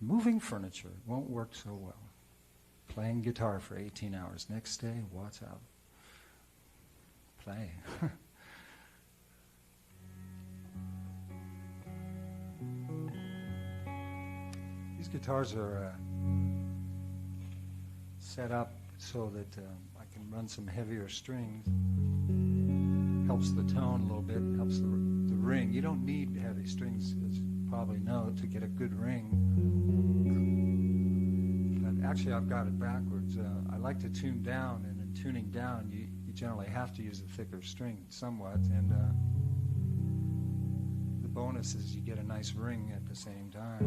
moving furniture won't work so well? Playing guitar for 18 hours. Next day, what's out? Play. These guitars are set up so that I can run some heavier strings. Helps the tone a little bit, helps the ring. You don't need heavy strings, as you probably know, to get a good ring. But actually, I've got it backwards. I like to tune down, and in tuning down, you generally have to use a thicker string somewhat, and the bonus is you get a nice ring at the same time.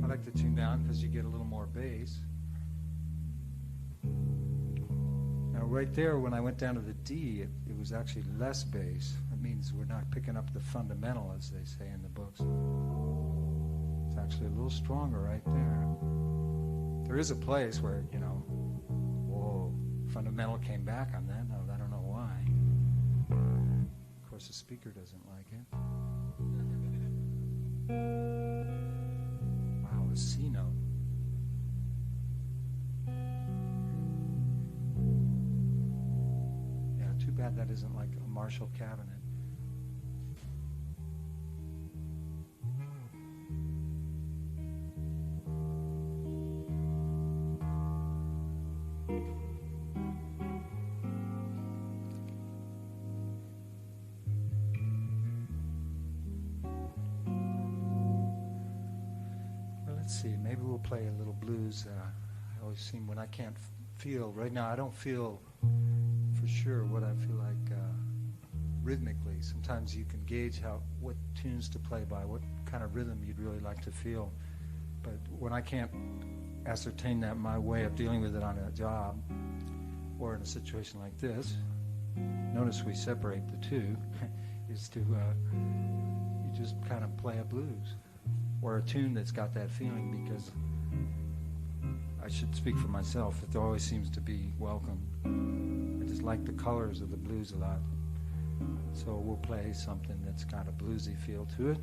I like to tune down because you get a little more bass. Now right there, when I went down to the D, it was actually less bass. That means we're not picking up the fundamental, as they say in the books. It's actually a little stronger right there. There is a place where, you know, whoa, fundamental came back on that. No, I don't know why. Of course, the speaker doesn't like it. Wow, a C note. Too bad that isn't like a Marshall cabinet. Well, let's see. Maybe we'll play a little blues. I always seem when I can't feel, right now I don't feel for sure what I feel like rhythmically. Sometimes you can gauge what tunes to play by, what kind of rhythm you'd really like to feel. But when I can't ascertain that, my way of dealing with it on a job or in a situation like this, notice we separate the two, is to you just kind of play a blues or a tune that's got that feeling, because I should speak for myself. It always seems to be welcome. I just like the colors of the blues a lot. So we'll play something that's got a bluesy feel to it.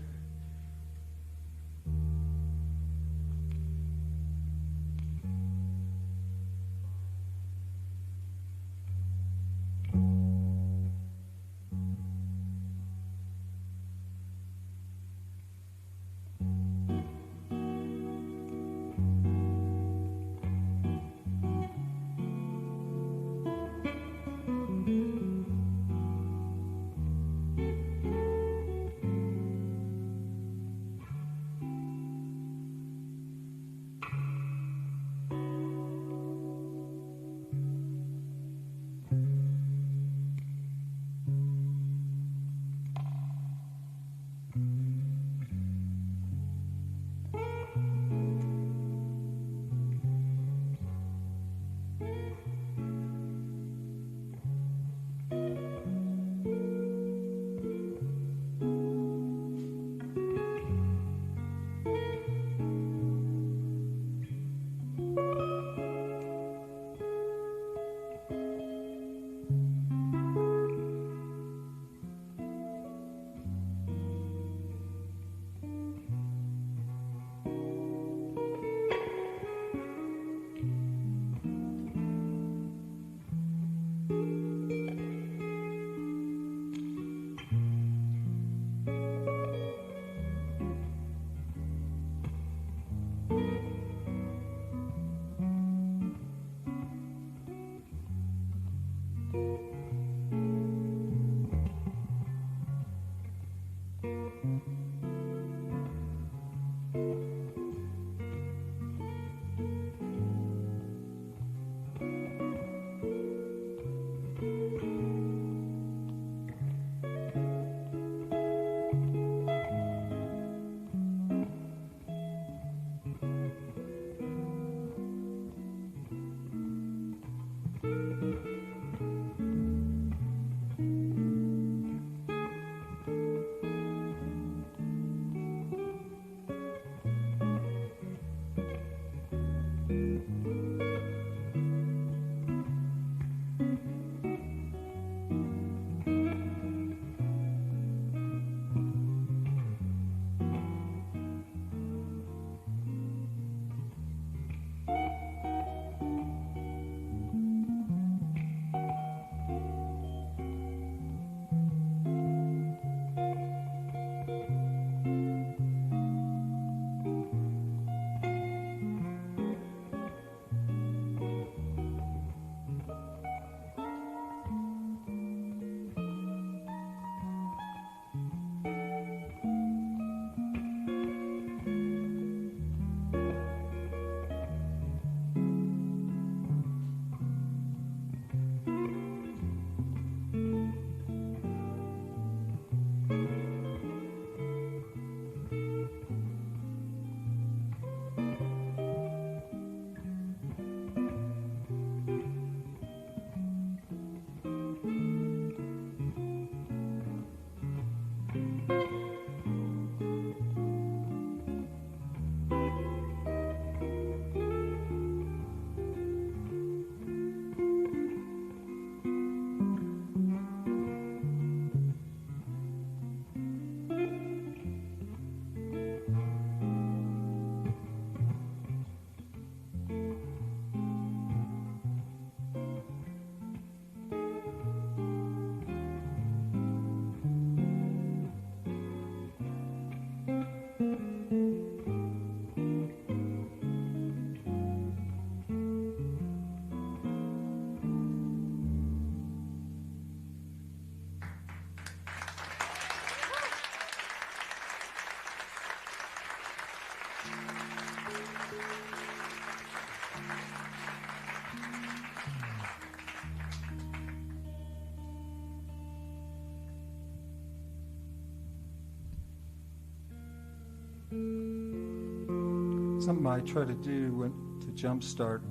Something I try to do to jumpstart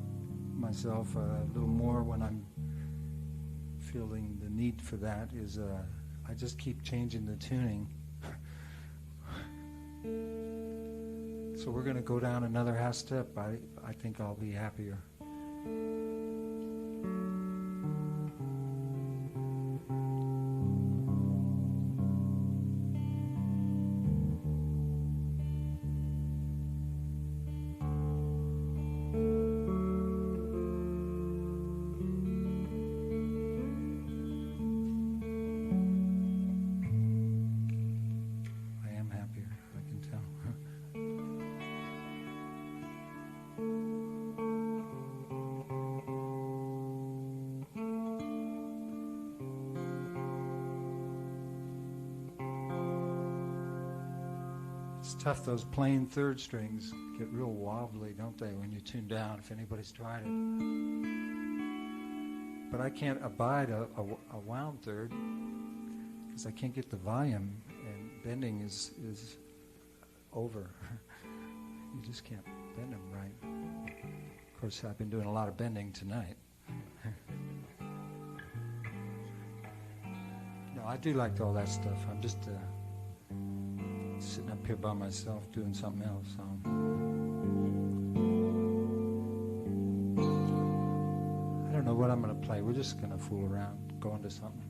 myself a little more when I'm feeling the need for that is I just keep changing the tuning. So we're going to go down another half step. I think I'll be happier. It's tough. Those plain third strings get real wobbly, don't they, when you tune down, if anybody's tried it. But I can't abide a wound third because I can't get the volume, and bending is over. You just can't bend them right. Of course, I've been doing a lot of bending tonight. No, I do like all that stuff. I'm just sitting up here by myself doing something else. So. I don't know what I'm going to play. We're just going to fool around, go into something.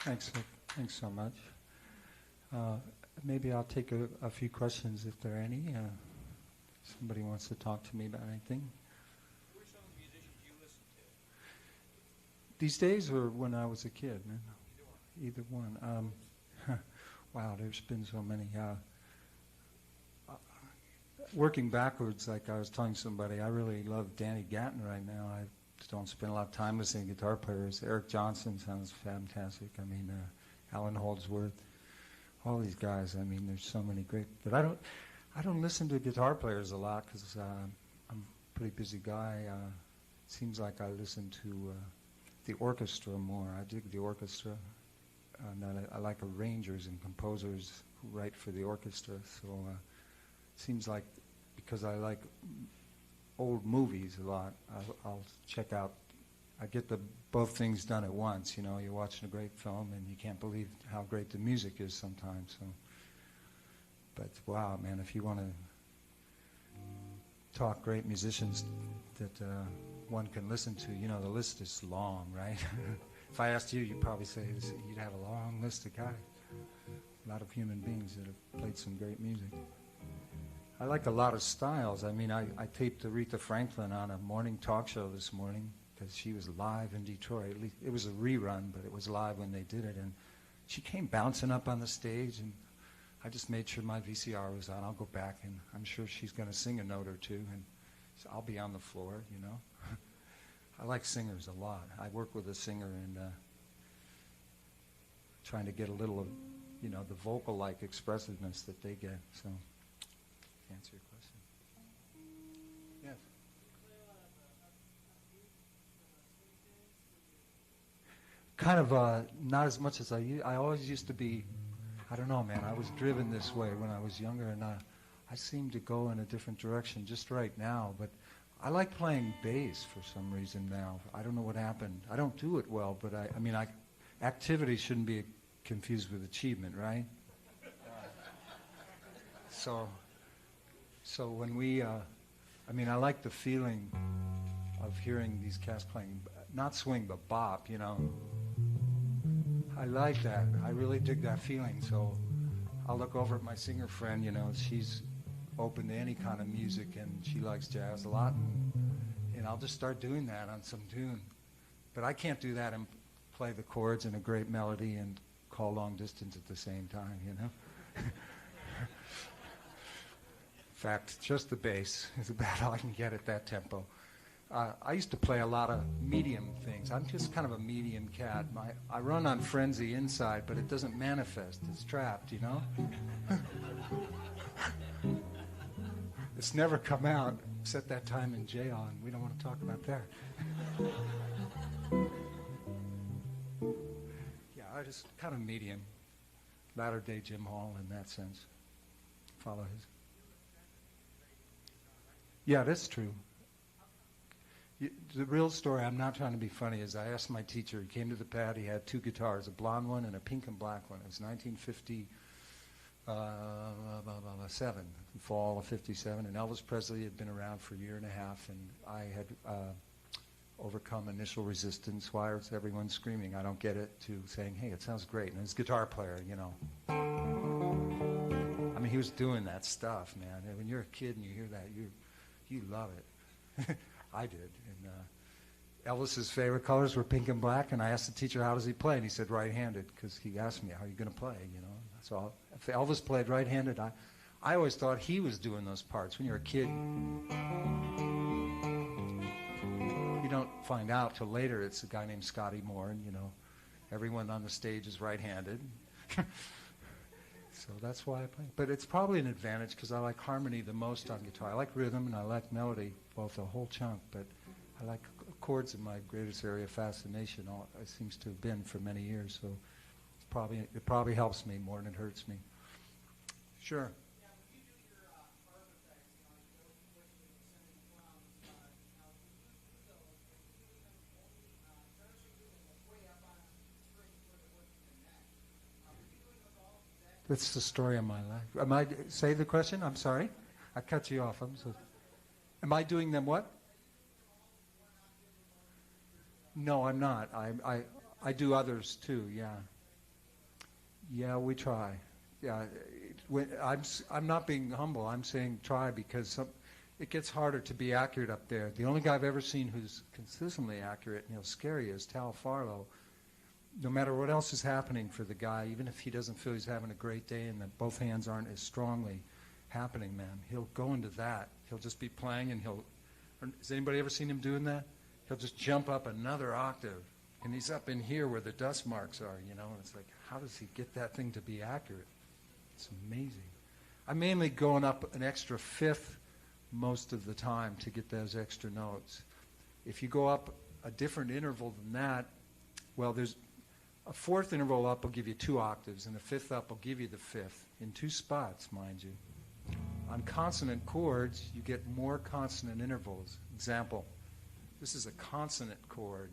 Thanks. Thanks so much. Maybe I'll take a few questions if there are any. Somebody wants to talk to me about anything. Who are some of the musicians you listen to? These days or when I was a kid? Either one. Either one. Wow, there's been so many. Working backwards, like I was telling somebody, I really love Danny Gatton right now. I don't spend a lot of time listening to guitar players. Eric Johnson sounds fantastic. I mean, Alan Holdsworth, all these guys. I mean, there's so many great. But I don't listen to guitar players a lot because I'm a pretty busy guy. Seems like I listen to the orchestra more. I dig the orchestra. And I like arrangers and composers who write for the orchestra. So seems like because I like old movies a lot, I'll check out. I get both things done at once. You know, you're watching a great film and you can't believe how great the music is sometimes. So, but wow, man, if you want to talk great musicians that one can listen to, you know, the list is long, right? If I asked you, you'd probably say you'd have a long list of guys, a lot of human beings that have played some great music. I like a lot of styles. I mean, I taped Aretha Franklin on a morning talk show this morning because she was live in Detroit. At least it was a rerun, but it was live when they did it. And she came bouncing up on the stage, and I just made sure my VCR was on. I'll go back, and I'm sure she's going to sing a note or two, and so I'll be on the floor, you know. I like singers a lot. I work with a singer and trying to get a little of, you know, the vocal-like expressiveness that they get. So, to answer your question. Yes. Kind of not as much as I always used to be. I don't know, man. I was driven this way when I was younger, and I seem to go in a different direction just right now. But I like playing bass for some reason now. I don't know what happened. I don't do it well, but I mean, activity shouldn't be confused with achievement, right? So when we, I mean, I like the feeling of hearing these cats playing, not swing, but bop, you know. I like that. I really dig that feeling. So I'll look over at my singer friend, you know, she's open to any kind of music, and she likes jazz a lot, and I'll just start doing that on some tune. But I can't do that and play the chords and a great melody and call long distance at the same time, you know. In fact, just the bass is about all I can get at that tempo. I used to play a lot of medium things. I'm just kind of a medium cat. I run on frenzy inside, but it doesn't manifest. It's trapped, you know. It's never come out, except that time in jail, and we don't want to talk about that. Yeah, I just kind of medium. Latter-day Jim Hall in that sense. Follow his. Yeah, that's true. The real story, I'm not trying to be funny, is I asked my teacher, he came to the pad, he had two guitars, a blonde one and a pink and black one. It was 1957, fall of 57, and Elvis Presley had been around for a year and a half, and I had overcome initial resistance. Why is everyone screaming? I don't get it, to saying, hey, it sounds great. And his guitar player, you know. I mean, he was doing that stuff, man. And when you're a kid and you hear that, you love it. I did. And Elvis's favorite colors were pink and black, and I asked the teacher, how does he play? And he said right-handed, because he asked me, how are you going to play, you know? So if Elvis played right-handed, I always thought he was doing those parts. When you're a kid, you don't find out till later it's a guy named Scotty Moore, and, you know, everyone on the stage is right-handed. So that's why I play. But it's probably an advantage because I like harmony the most on guitar. I like rhythm and I like melody, both a whole chunk, but I like chords in my greatest area of fascination. It seems to have been for many years, so it probably helps me more than it hurts me. Sure. Yeah, when you do your artifacts, you know, you go quickly and send them around. Now, do you do those, and do you leave them only, generally do them way up on the string where they're working the neck? Are you doing those all exactly? That's the story of my life. Say the question? I'm sorry. I cut you off. Am I doing them what? No, I'm not. I do others too, yeah. Yeah, we try. Yeah, I'm not being humble. I'm saying try because it gets harder to be accurate up there. The only guy I've ever seen who's consistently accurate, and he'll scare you, is Tal Farlow. No matter what else is happening for the guy, even if he doesn't feel he's having a great day and that both hands aren't as strongly happening, man, he'll go into that. He'll just be playing and has anybody ever seen him doing that? He'll just jump up another octave, and he's up in here where the dust marks are, and it's like, how does he get that thing to be accurate? It's amazing. I'm mainly going up an extra fifth most of the time to get those extra notes. If you go up a different interval than that, well, there's a fourth interval up will give you 2 octaves, and a fifth up will give you the fifth, in 2 spots, mind you. On consonant chords, you get more consonant intervals. Example, this is a consonant chord.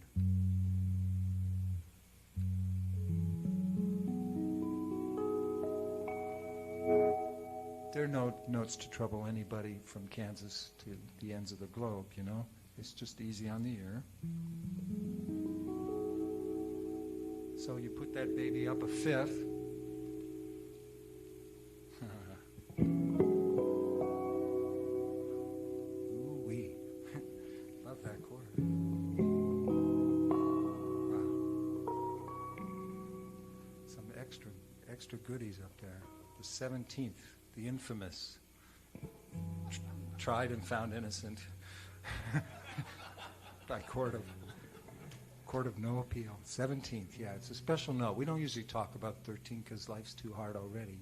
There are no notes to trouble anybody from Kansas to the ends of the globe, It's just easy on the ear. So you put that baby up a fifth. Ooh-wee. Love that chord. Wow. Some extra goodies up there. The 17th, the infamous Tried and Found Innocent by Court of No Appeal. 17th, yeah, it's a special note. We don't usually talk about 13 because life's too hard already,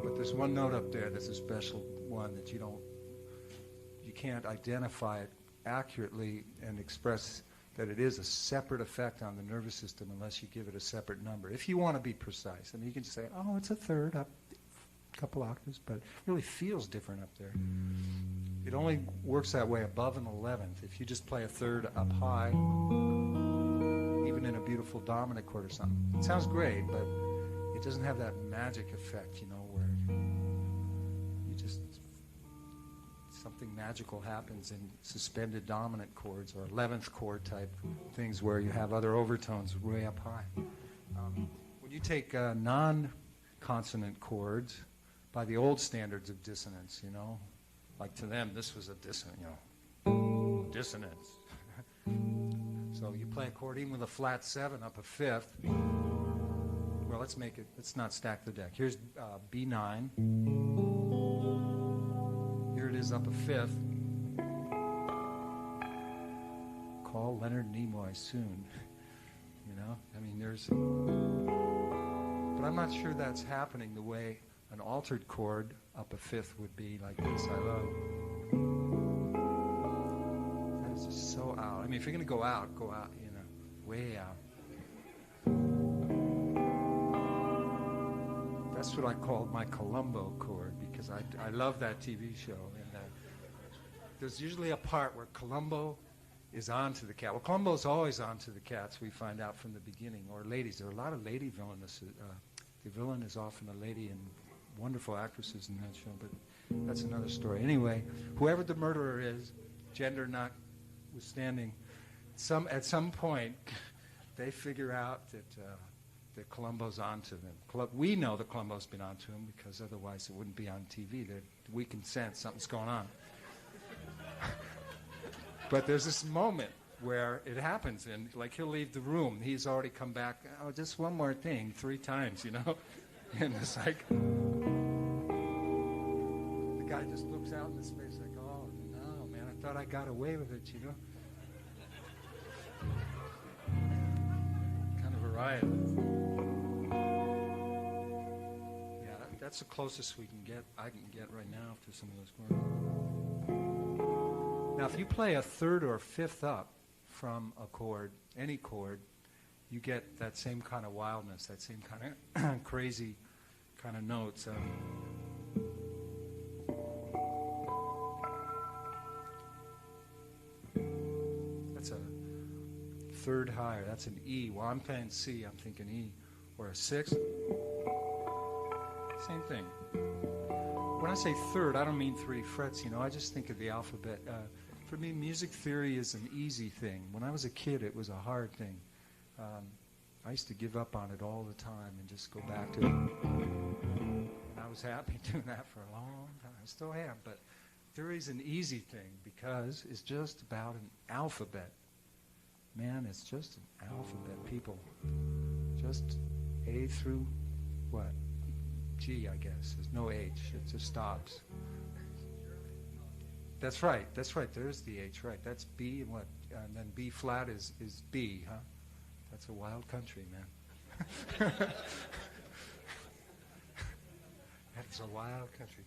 But there's one note up there that's a special one that you can't identify it accurately and express that it is a separate effect on the nervous system unless you give it a separate number. If you want to be precise, you can just say, oh, it's a third up a couple octaves, but it really feels different up there. It only works that way above an 11th. If you just play a third up high, even in a beautiful dominant chord or something, it sounds great, but it doesn't have that magic effect, where you just, something magical happens in suspended dominant chords or 11th chord type things where you have other overtones way up high. When you take non-consonant chords by the old standards of dissonance, like to them, this was a dissonance, dissonance. So you play a chord even with a flat 7 up a fifth. Well, let's not stack the deck. Here's B9. Here it is up a fifth. Call Leonard Nimoy soon. But I'm not sure that's happening the way an altered chord up a fifth would be, like this. I love. That is just so out. If you're going to go out, way out. That's what I called my Columbo chord because I love that TV show. And there's usually a part where Columbo is on to the cat. Well, Columbo's always on to the cats, we find out from the beginning, or ladies. There are a lot of lady villains. The villain is often a lady, and wonderful actresses in that show, but that's another story. Anyway, whoever the murderer is, gender notwithstanding, at some point they figure out that Columbo's onto them. We know that Columbo's been onto him because otherwise it wouldn't be on TV. We can sense something's going on. But there's this moment where it happens, and he'll leave the room. He's already come back. Oh, just one more thing, 3 times, And it's like the guy just looks out in his face like, oh no, man, I thought I got away with it, Kind of a riot. Yeah, that's the closest I can get right now to some of those chords. Now, if you play a third or fifth up from a chord, any chord, you get that same kind of wildness, that same kind of crazy kind of notes. That's a third higher. That's an E. While I'm playing C, I'm thinking E. Or a sixth. Same thing. When I say third, I don't mean 3 frets, I just think of the alphabet. For me, music theory is an easy thing. When I was a kid, it was a hard thing. I used to give up on it all the time and just go back to it. And I was happy doing that for a long time. I still am, but theory is an easy thing because it's just about an alphabet. Man, it's just an alphabet, people. Just A through what? G, I guess. There's no H. It just stops. That's right. There's the H, right. That's B and what? And then B flat is B, huh? That's a wild country, man. That's a wild country.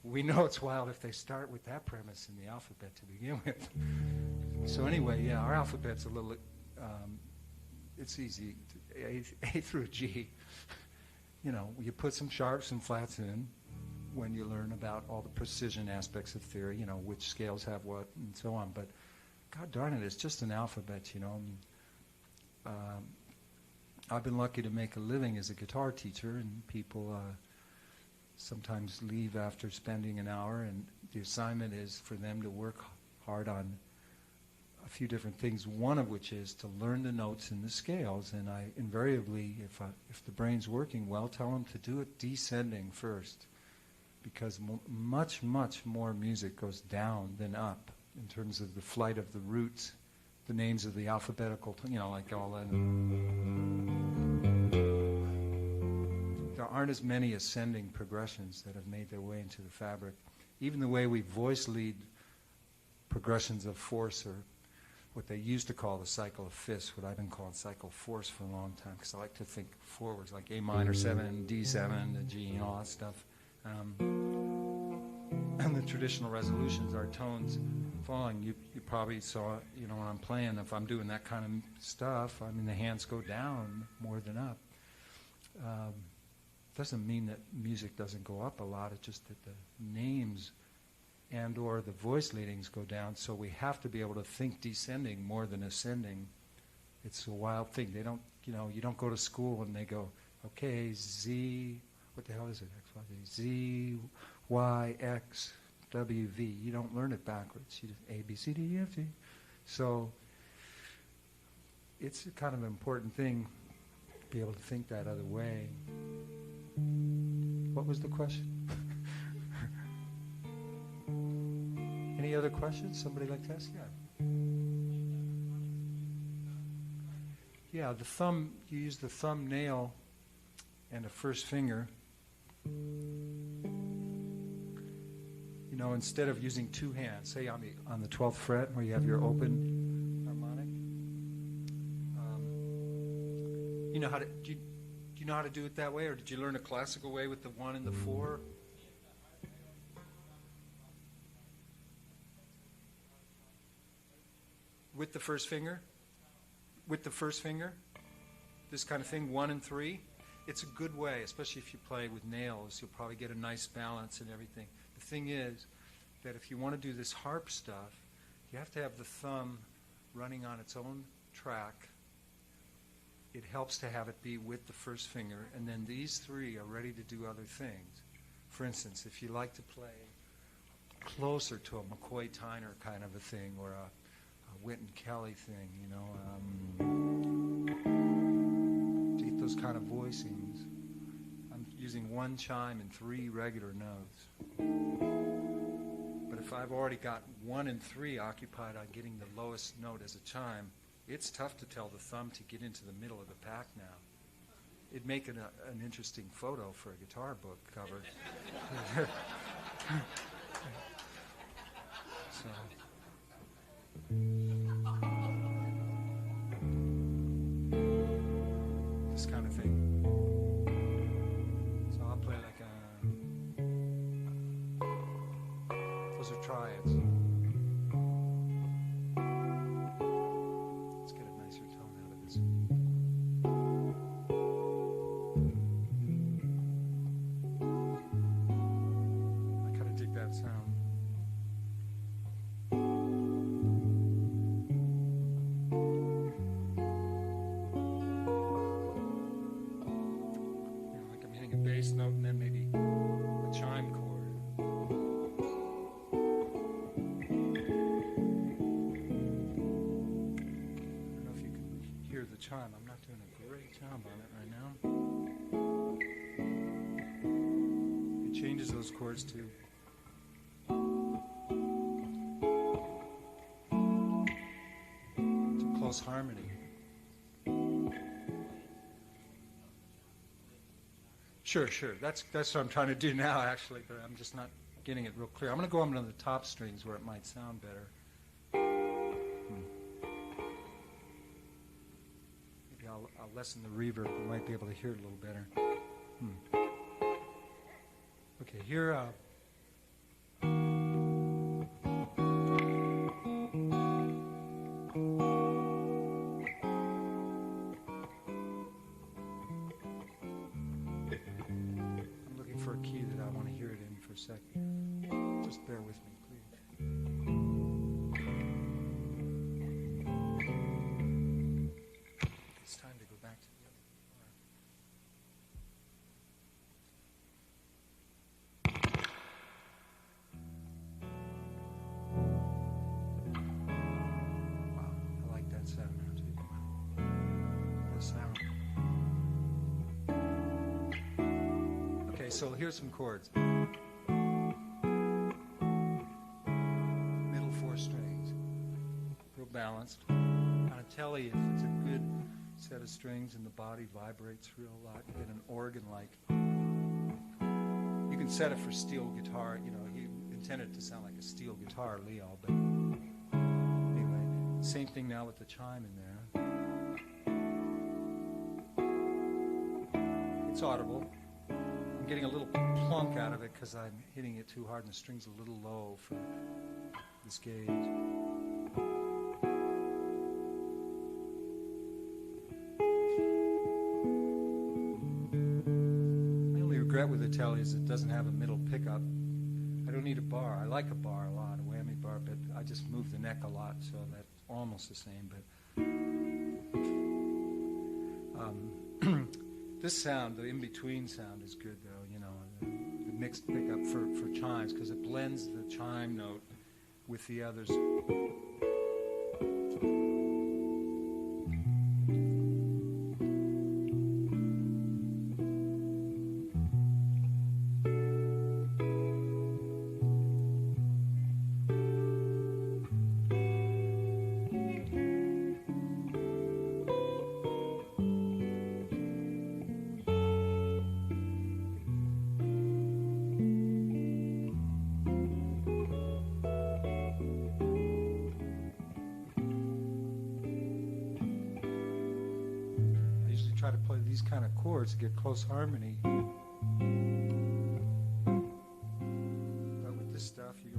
We know it's wild if they start with that premise in the alphabet to begin with. So anyway, yeah, our alphabet's a little, it's easy, A through G. You know, you put some sharps and flats in when you learn about all the precision aspects of theory, you know, which scales have what and so on. But God darn it, it's just an alphabet, you know. I've been lucky to make a living as a guitar teacher, and people sometimes leave after spending an hour, and the assignment is for them to work hard on a few different things, one of which is to learn the notes in the scales. And I invariably, if the brain's working well, tell them to do it descending first, because much more music goes down than up in terms of the flight of the roots, the names of the alphabetical, you know, like all that. There aren't as many ascending progressions that have made their way into the fabric. Even the way we voice lead progressions of force, or what they used to call the cycle of fifths, what I've been calling cycle of force for a long time, because I like to think forwards, like A minor 7, D7, the G, and all that stuff. And the traditional resolutions are tones falling. You probably saw, you know, when I'm playing, if I'm doing that kind of stuff, I mean, the hands go down more than up. Doesn't mean that music doesn't go up a lot. It's just that the names and or the voice leadings go down, so we have to be able to think descending more than ascending. It's a wild thing. They don't, you know, you don't go to school and they go, okay, Z, what the hell is it? X, Y, Z, Z, Y, X, W, V. You don't learn it backwards. You just A, B, C, D, E, F, G. So it's a kind of an important thing to be able to think that other way. What was the question? Any other questions? Somebody like to ask? Yeah. Yeah, the thumb, you use the thumbnail and a first finger. You know, instead of using two hands, say on the 12th fret where you have your open harmonic. You know how to, do you know how to do it that way, or did you learn a classical way with the 1 and the 4? With the first finger? With the first finger? This kind of thing, 1 and 3? It's a good way, especially if you play with nails. You'll probably get a nice balance and everything. The thing is that if you want to do this harp stuff, you have to have the thumb running on its own track. It helps to have it be with the first finger, and then these three are ready to do other things. For instance, if you like to play closer to a McCoy Tyner kind of a thing, or a Wynton Kelly thing, you know, to get those kind of voicings, I'm using 1 chime and 3 regular notes. But if I've already got 1 and 3 occupied on getting the lowest note as a chime, it's tough to tell the thumb to get into the middle of the pack now. It'd make an interesting photo for a guitar book cover. So. This kind of thing. So I'll play like those are triads. Let's get a nicer tone out of this. I kind of dig that sound. Note and then maybe a chime chord. changes those chords to close harmony. Sure. That's what I'm trying to do now, actually, but I'm just not getting it real clear. I'm going to go up on the top strings where it might sound better. Maybe I'll lessen the reverb. We might be able to hear it a little better. Okay, here. I'm looking for a key that I want to hear it in for a second. Just bear with me, please. It's time to go back to the other Wow, I like that sound now too. The sound. Okay, so here's some chords. Middle four strings, real balanced. On a telly, if it's a good set of strings and the body vibrates real lot, you get an organ-like. You can set it for steel guitar. You know, he intended it to sound like a steel guitar, Leo. But anyway, same thing now with the chime in there. It's audible. I'm getting a little plunk out of it because I'm hitting it too hard and the string's a little low for this gauge. My only regret with the telly is it doesn't have a middle pickup. I don't need a bar. I like a bar a lot, a whammy bar, but I just move the neck a lot, so that's almost the same. But this sound, the in-between sound, is good, though, you know, the mixed pickup for chimes, because it blends the chime note with the others. Try to play these kind of chords to get close harmony. But with this stuff, it's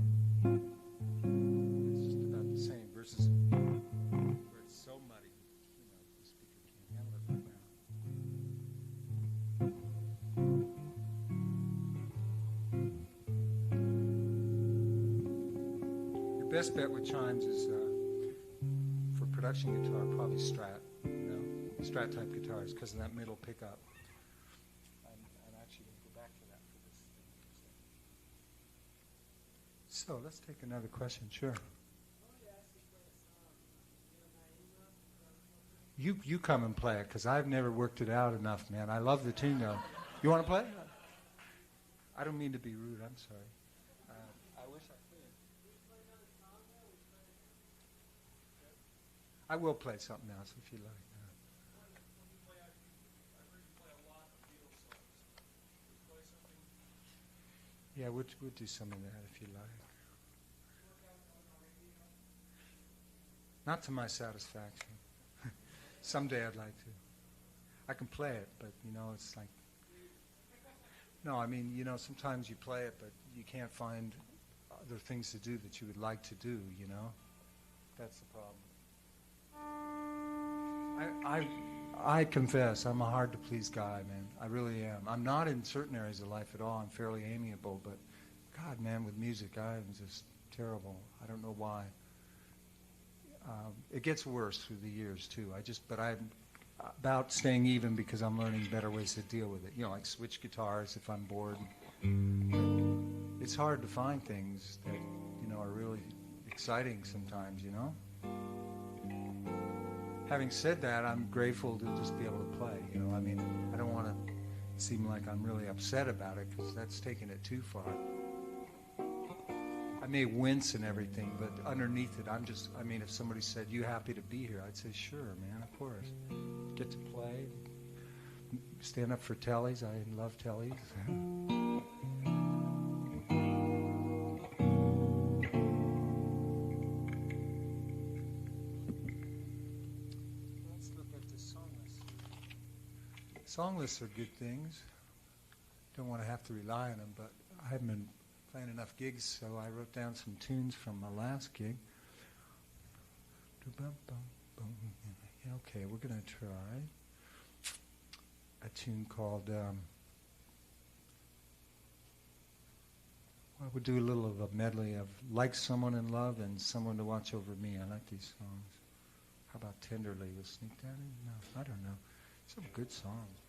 just about the same versus where it's so muddy. You know, the speaker can't handle it right now. Your best bet with chimes is for production guitar, probably Strat. Strat type guitars because of that middle pickup. I'm actually going to go back to that for this thing. So let's take another question. Sure. You come and play it because I've never worked it out enough, man. I love the tune though. You want to play? I don't mean to be rude. I'm sorry. I wish I could. I will play something else if you like. Yeah, we'll do some of that if you like. Not to my satisfaction. Someday I'd like to. I can play it, but, you know, it's like... No, I mean, you know, sometimes you play it, but you can't find other things to do that you would like to do, you know? That's the problem. I confess, I'm a hard-to-please guy, man. I really am. I'm not in certain areas of life at all. I'm fairly amiable, but God, man, with music, I'm just terrible. I don't know why. It gets worse through the years, too. But I'm about staying even because I'm learning better ways to deal with it. You know, like switch guitars if I'm bored. It's hard to find things that, you know, are really exciting sometimes, you know? Having said that, I'm grateful to just be able to play. You know, I mean, I don't want to seem like I'm really upset about it, because that's taking it too far. I may wince and everything, but underneath it, if somebody said, "You happy to be here?" I'd say, "Sure, man, of course." Get to play, stand up for tellies. I love tellies. Let's look at the song list. Song lists are good things. Don't want to have to rely on them, but I haven't been playing enough gigs, so I wrote down some tunes from my last gig. Okay, we're going to try a tune called, I would do a little of a medley of Like Someone in Love and Someone to Watch Over Me. I like these songs. How about Tenderly? We'll sneak that in? No, I don't know. Some good songs.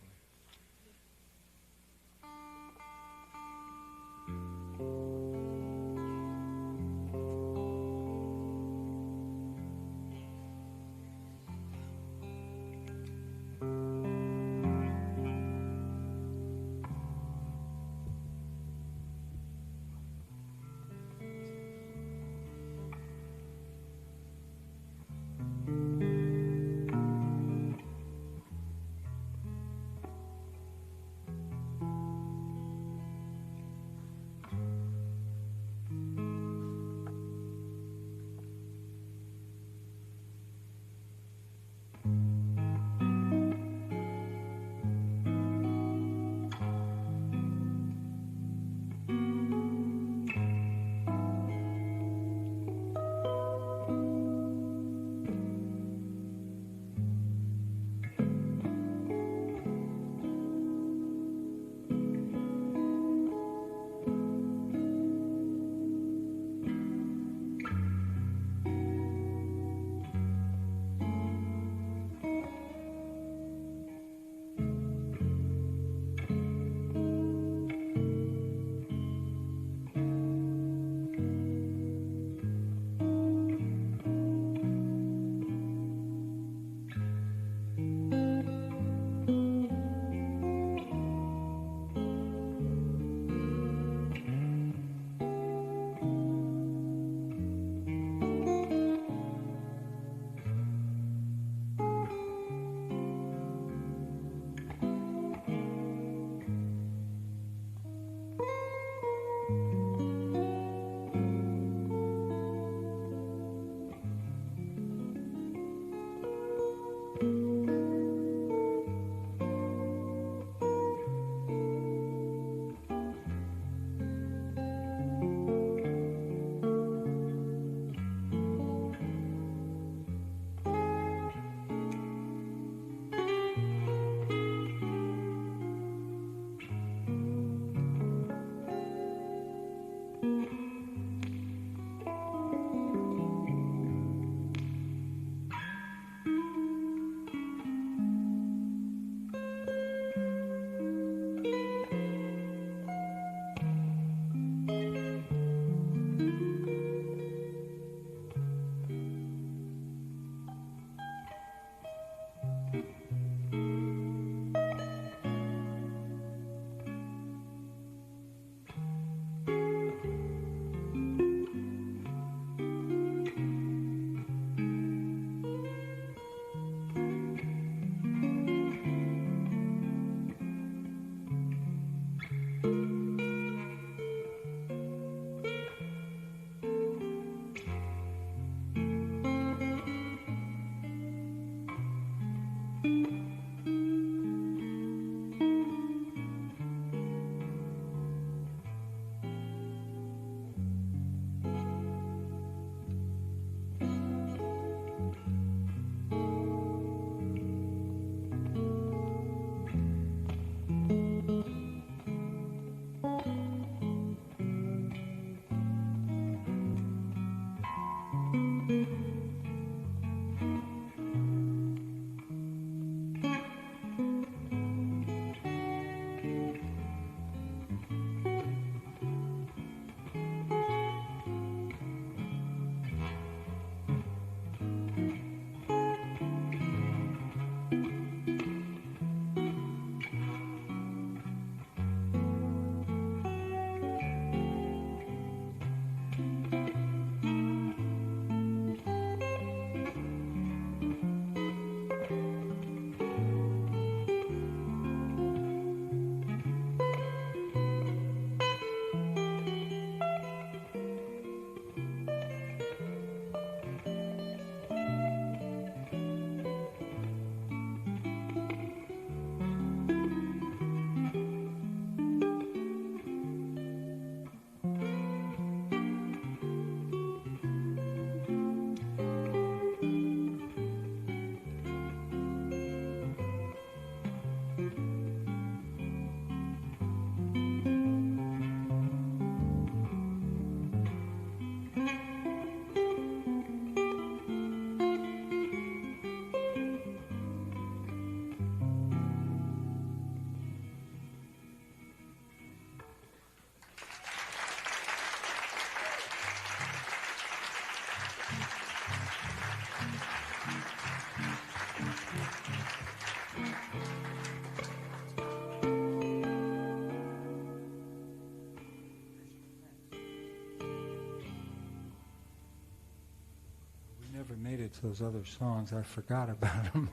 never made it to those other songs. I forgot about them.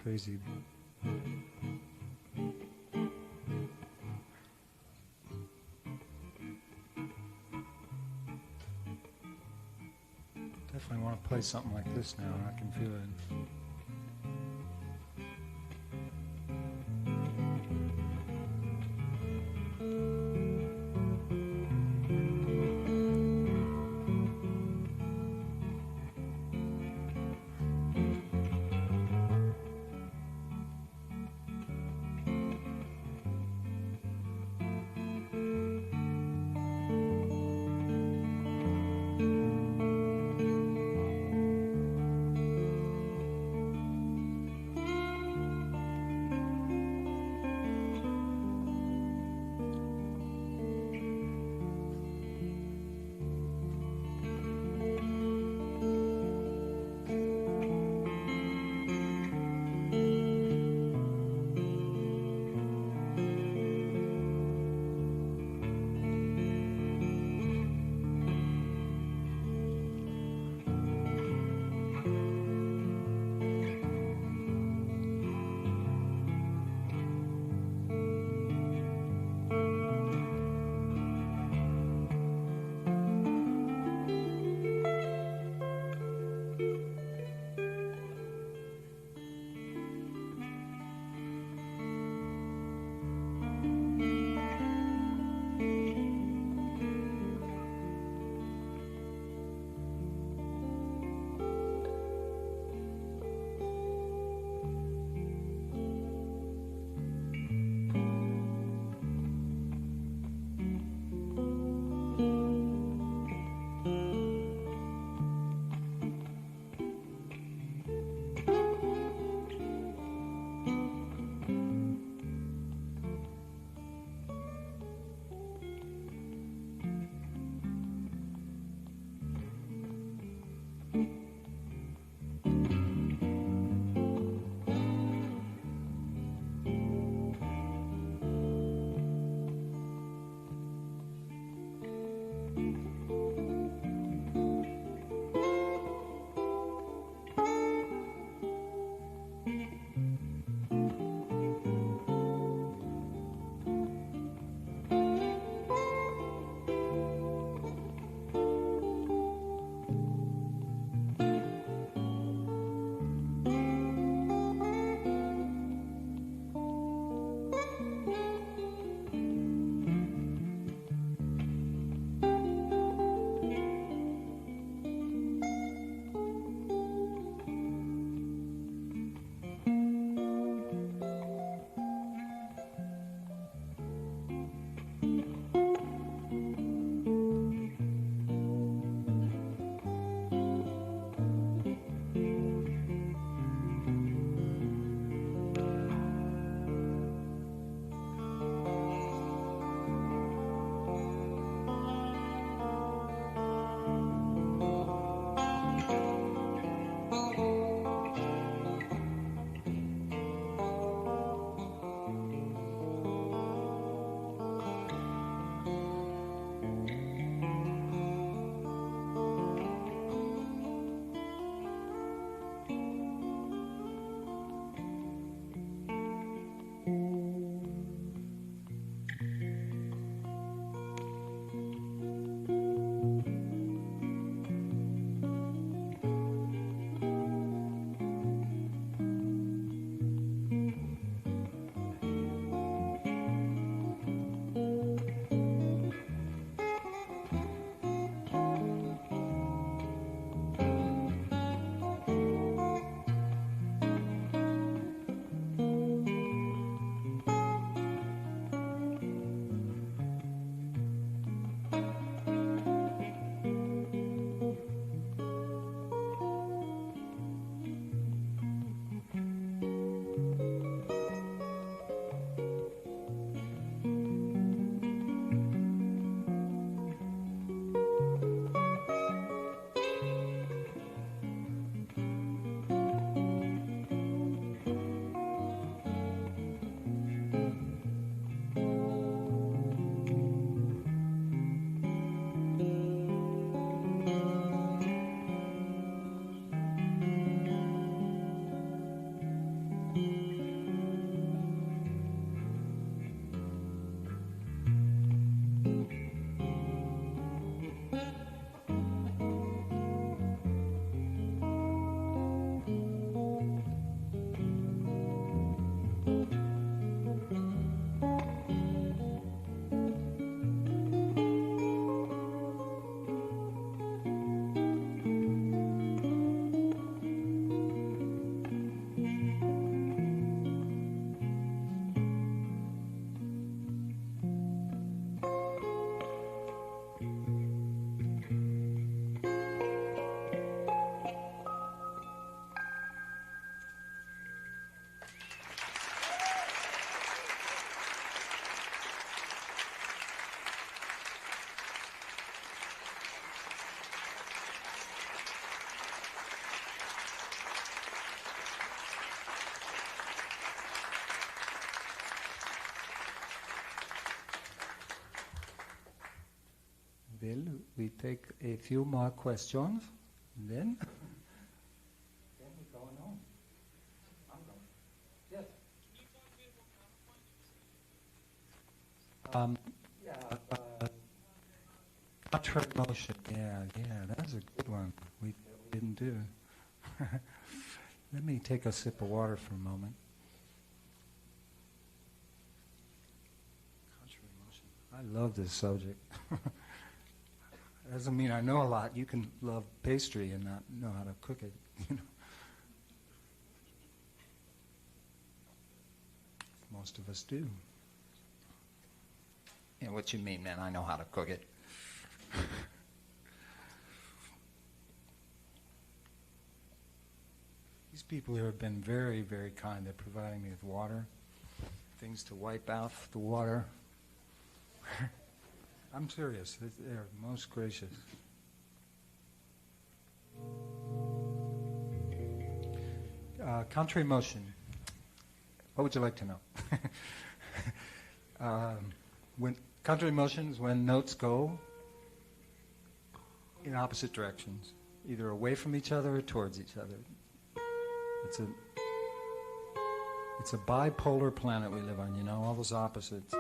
Crazy. Definitely want to play something like this now. I can feel it. Will we take a few more questions? And then we're going home. I'm going. Yes. Contrary motion. Yeah, that's a good one. We didn't do. Let me take a sip of water for a moment. Contrary motion. I love this subject. Doesn't mean I know a lot. You can love pastry and not know how to cook it. Most of us do. Yeah, what you mean, man? I know how to cook it. These people here have been very, very kind. They're providing me with water, things to wipe out the water. I'm serious. They're most gracious. Contrary motion. What would you like to know? When contrary motion is when notes go in opposite directions, either away from each other or towards each other. It's a bipolar planet we live on, all those opposites.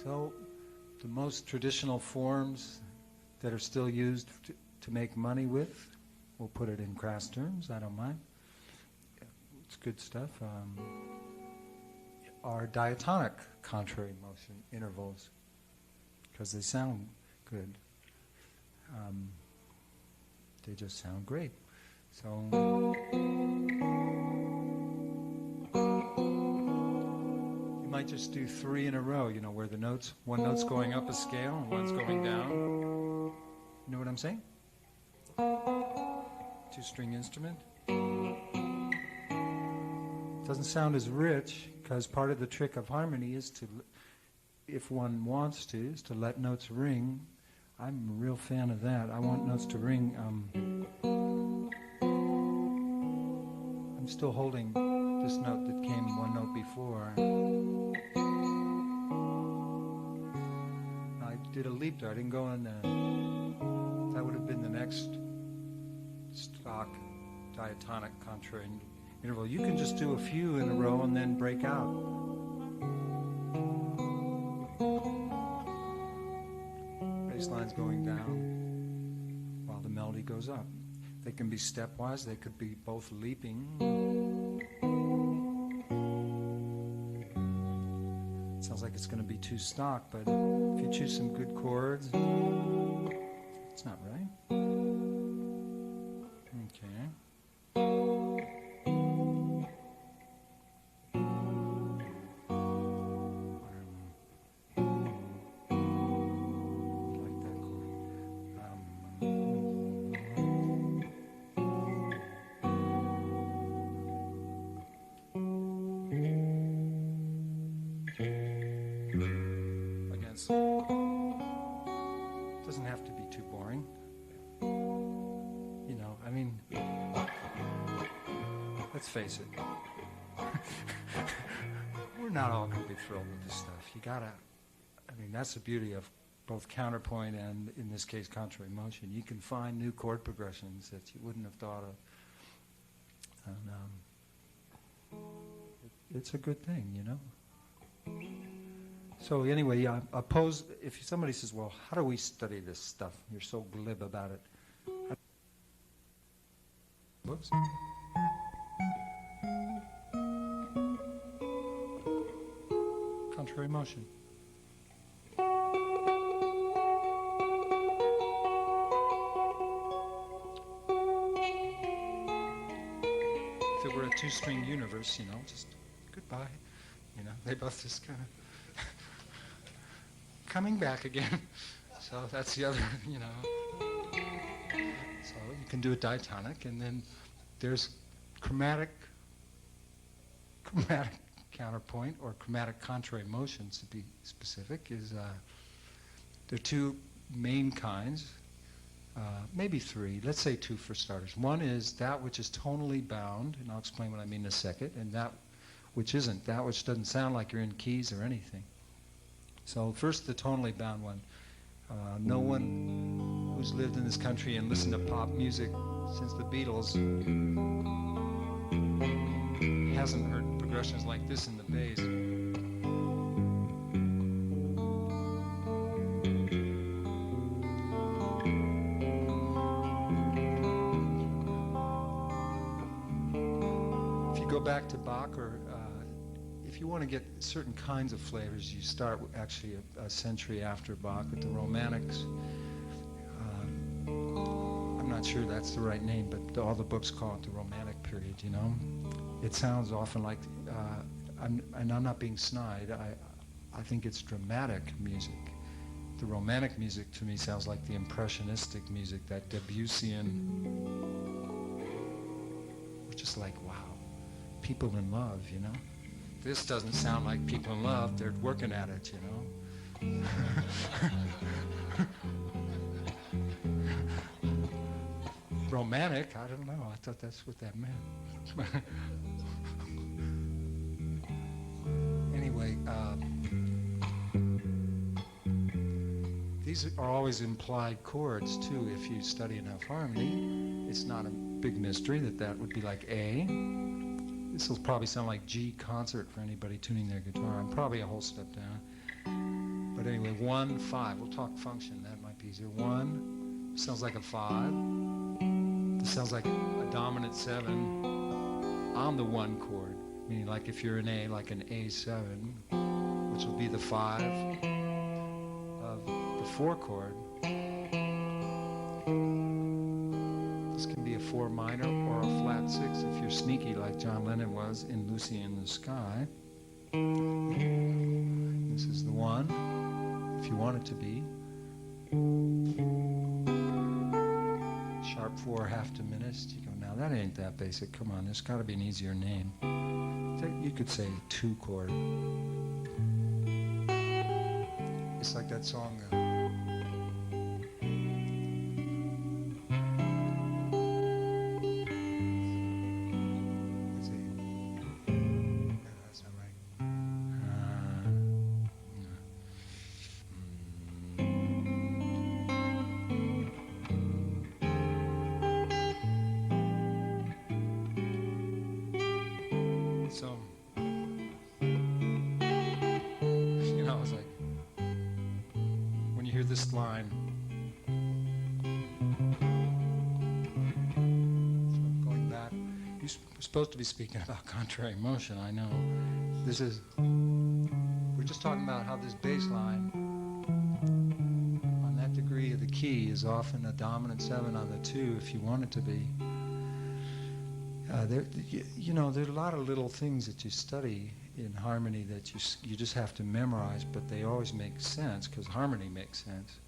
So the most traditional forms that are still used to make money with, we'll put it in crass terms, I don't mind. It's good stuff. Are diatonic contrary motion intervals, because they sound good. They just sound great. So you might just do 3 in a row, where one note's going up a scale and one's going down. You know what I'm saying? 2-string instrument. Doesn't sound as rich, because part of the trick of harmony is to, if one wants to, is to let notes ring. I'm a real fan of that. I want notes to ring. I'm still holding this note that came one note before. I did a leap there. I didn't go in that would have been the next stock diatonic contrary interval. You can just do a few in a row and then break out. Bass line's going down while the melody goes up. They can be stepwise, they could be both leaping. It sounds like it's going to be too stock, but if you choose some good chords, it's not right. Okay. Doesn't have to be too boring. Let's face it. We're not all going to be thrilled with this stuff. That's the beauty of both counterpoint and, in this case, contrary motion. You can find new chord progressions that you wouldn't have thought of. And it's a good thing, So anyway, if somebody says, well, how do we study this stuff? You're so glib about it. Whoops. Contrary motion. If it were a 2-string universe, just goodbye. They both just kind of coming back again. So that's the other, So you can do a diatonic, and then there's chromatic counterpoint, or chromatic contrary motions, to be specific. There are 2 main kinds, maybe 3. Let's say 2 for starters. One is that which is tonally bound, and I'll explain what I mean in a second, and that which isn't, that which doesn't sound like you're in keys or anything. So first, the tonally bound one. No one who's lived in this country and listened to pop music since the Beatles hasn't heard progressions like this in the bass. If you go back to Bach, or if you want to get certain kinds of flavors, you start actually a century after Bach with the Romantics. I'm not sure that's the right name, but all the books call it the Romantic period, you know? It sounds often like, and I'm not being snide, I think it's dramatic music. The Romantic music to me sounds like the Impressionistic music, that Debussyan, just like, wow, people in love, you know? This doesn't sound like people in love, they're working at it, you know? Romantic, I don't know, I thought that's what that meant. Anyway, these are always implied chords too if you study enough harmony. It's not a big mystery that would be like A. This will probably sound like G concert for anybody tuning their guitar. I'm probably a whole step down. But anyway, 1, 5. We'll talk function, that might be easier. 1 sounds like a 5. This sounds like a dominant 7 on the 1 chord, meaning like if you're an A, like an A7, which will be the 5 of the 4 chord. This can be a 4 minor or a flat 6 if you're sneaky like John Lennon was in Lucy in the Sky. This is the 1, if you want it to be. Sharp 4, half diminished. You go, now that ain't that basic. Come on, there's got to be an easier name. You could say 2 chord. It's like that song. Let's see. No, that's not right. So, you know, I was like, when you hear this line, so going back, you're supposed to be speaking about contrary motion, I know. This is, we're just talking about how this bass line on that degree of the key is often a dominant 7 on the 2 if you want it to be. You know, there are a lot of little things that you study in harmony that you just have to memorize, but they always make sense because harmony makes sense.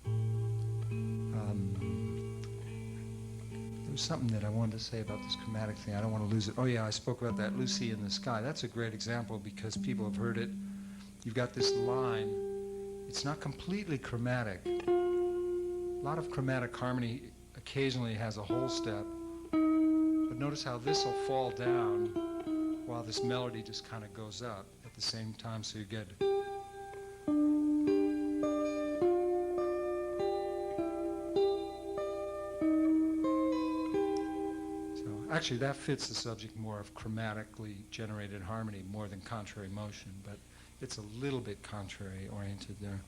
There was something that I wanted to say about this chromatic thing. I don't want to lose it. Oh yeah, I spoke about that Lucy in the Sky. That's a great example because people have heard it. You've got this line. It's not completely chromatic. A lot of chromatic harmony occasionally has a whole step. But notice how this will fall down while this melody just kind of goes up at the same time, so you get. So actually that fits the subject more of chromatically generated harmony more than contrary motion, but it's a little bit contrary oriented there.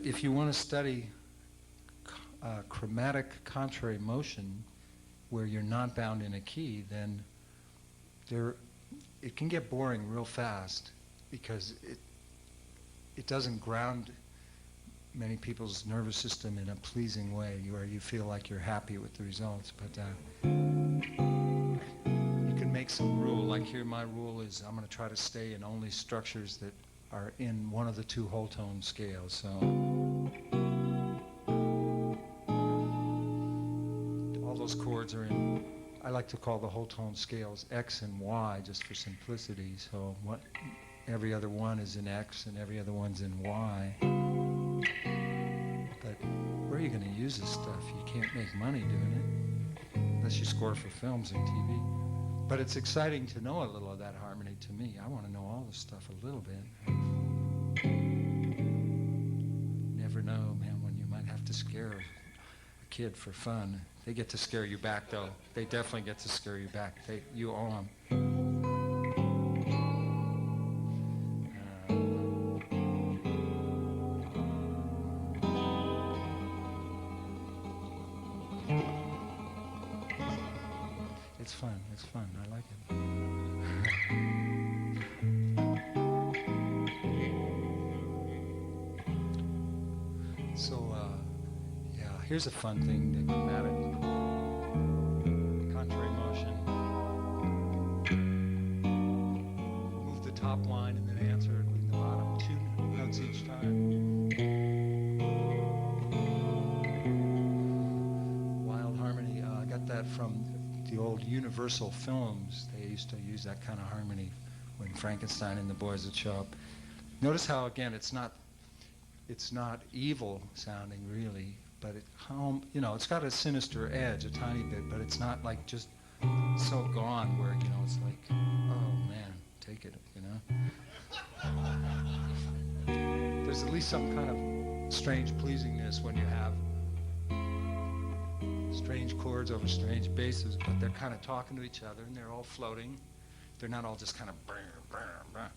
If you want to study chromatic contrary motion, where you're not bound in a key, then it can get boring real fast because it doesn't ground many people's nervous system in a pleasing way where you feel like you're happy with the results. But you can make some rule, like here my rule is I'm going to try to stay in only structures that are in one of the 2 whole tone scales. So chords are in, I like to call the whole tone scales X and Y just for simplicity. So every other one is in X and every other one's in Y. But where are you going to use this stuff? You can't make money doing it unless you score for films and TV. But it's exciting to know a little of that harmony to me. I want to know all this stuff a little bit. Never scare a kid for fun. They get to scare you back, though. They definitely get to scare you back. You owe them. It's fun. It's fun. I like it. So, yeah, here's a fun thing to come at it. Contrary motion. Move the top line and then answer it with the bottom 2 notes each time. Wild harmony. I got that from the old Universal films. They used to use that kind of harmony when Frankenstein and the boys would show up. Notice how, again, it's not evil sounding really, but it's got a sinister edge a tiny bit, but it's not like just so gone where, it's like, oh man, take it, There's at least some kind of strange pleasingness when you have strange chords over strange basses, but they're kind of talking to each other and they're all floating. They're not all just kind of brr, brr, brr.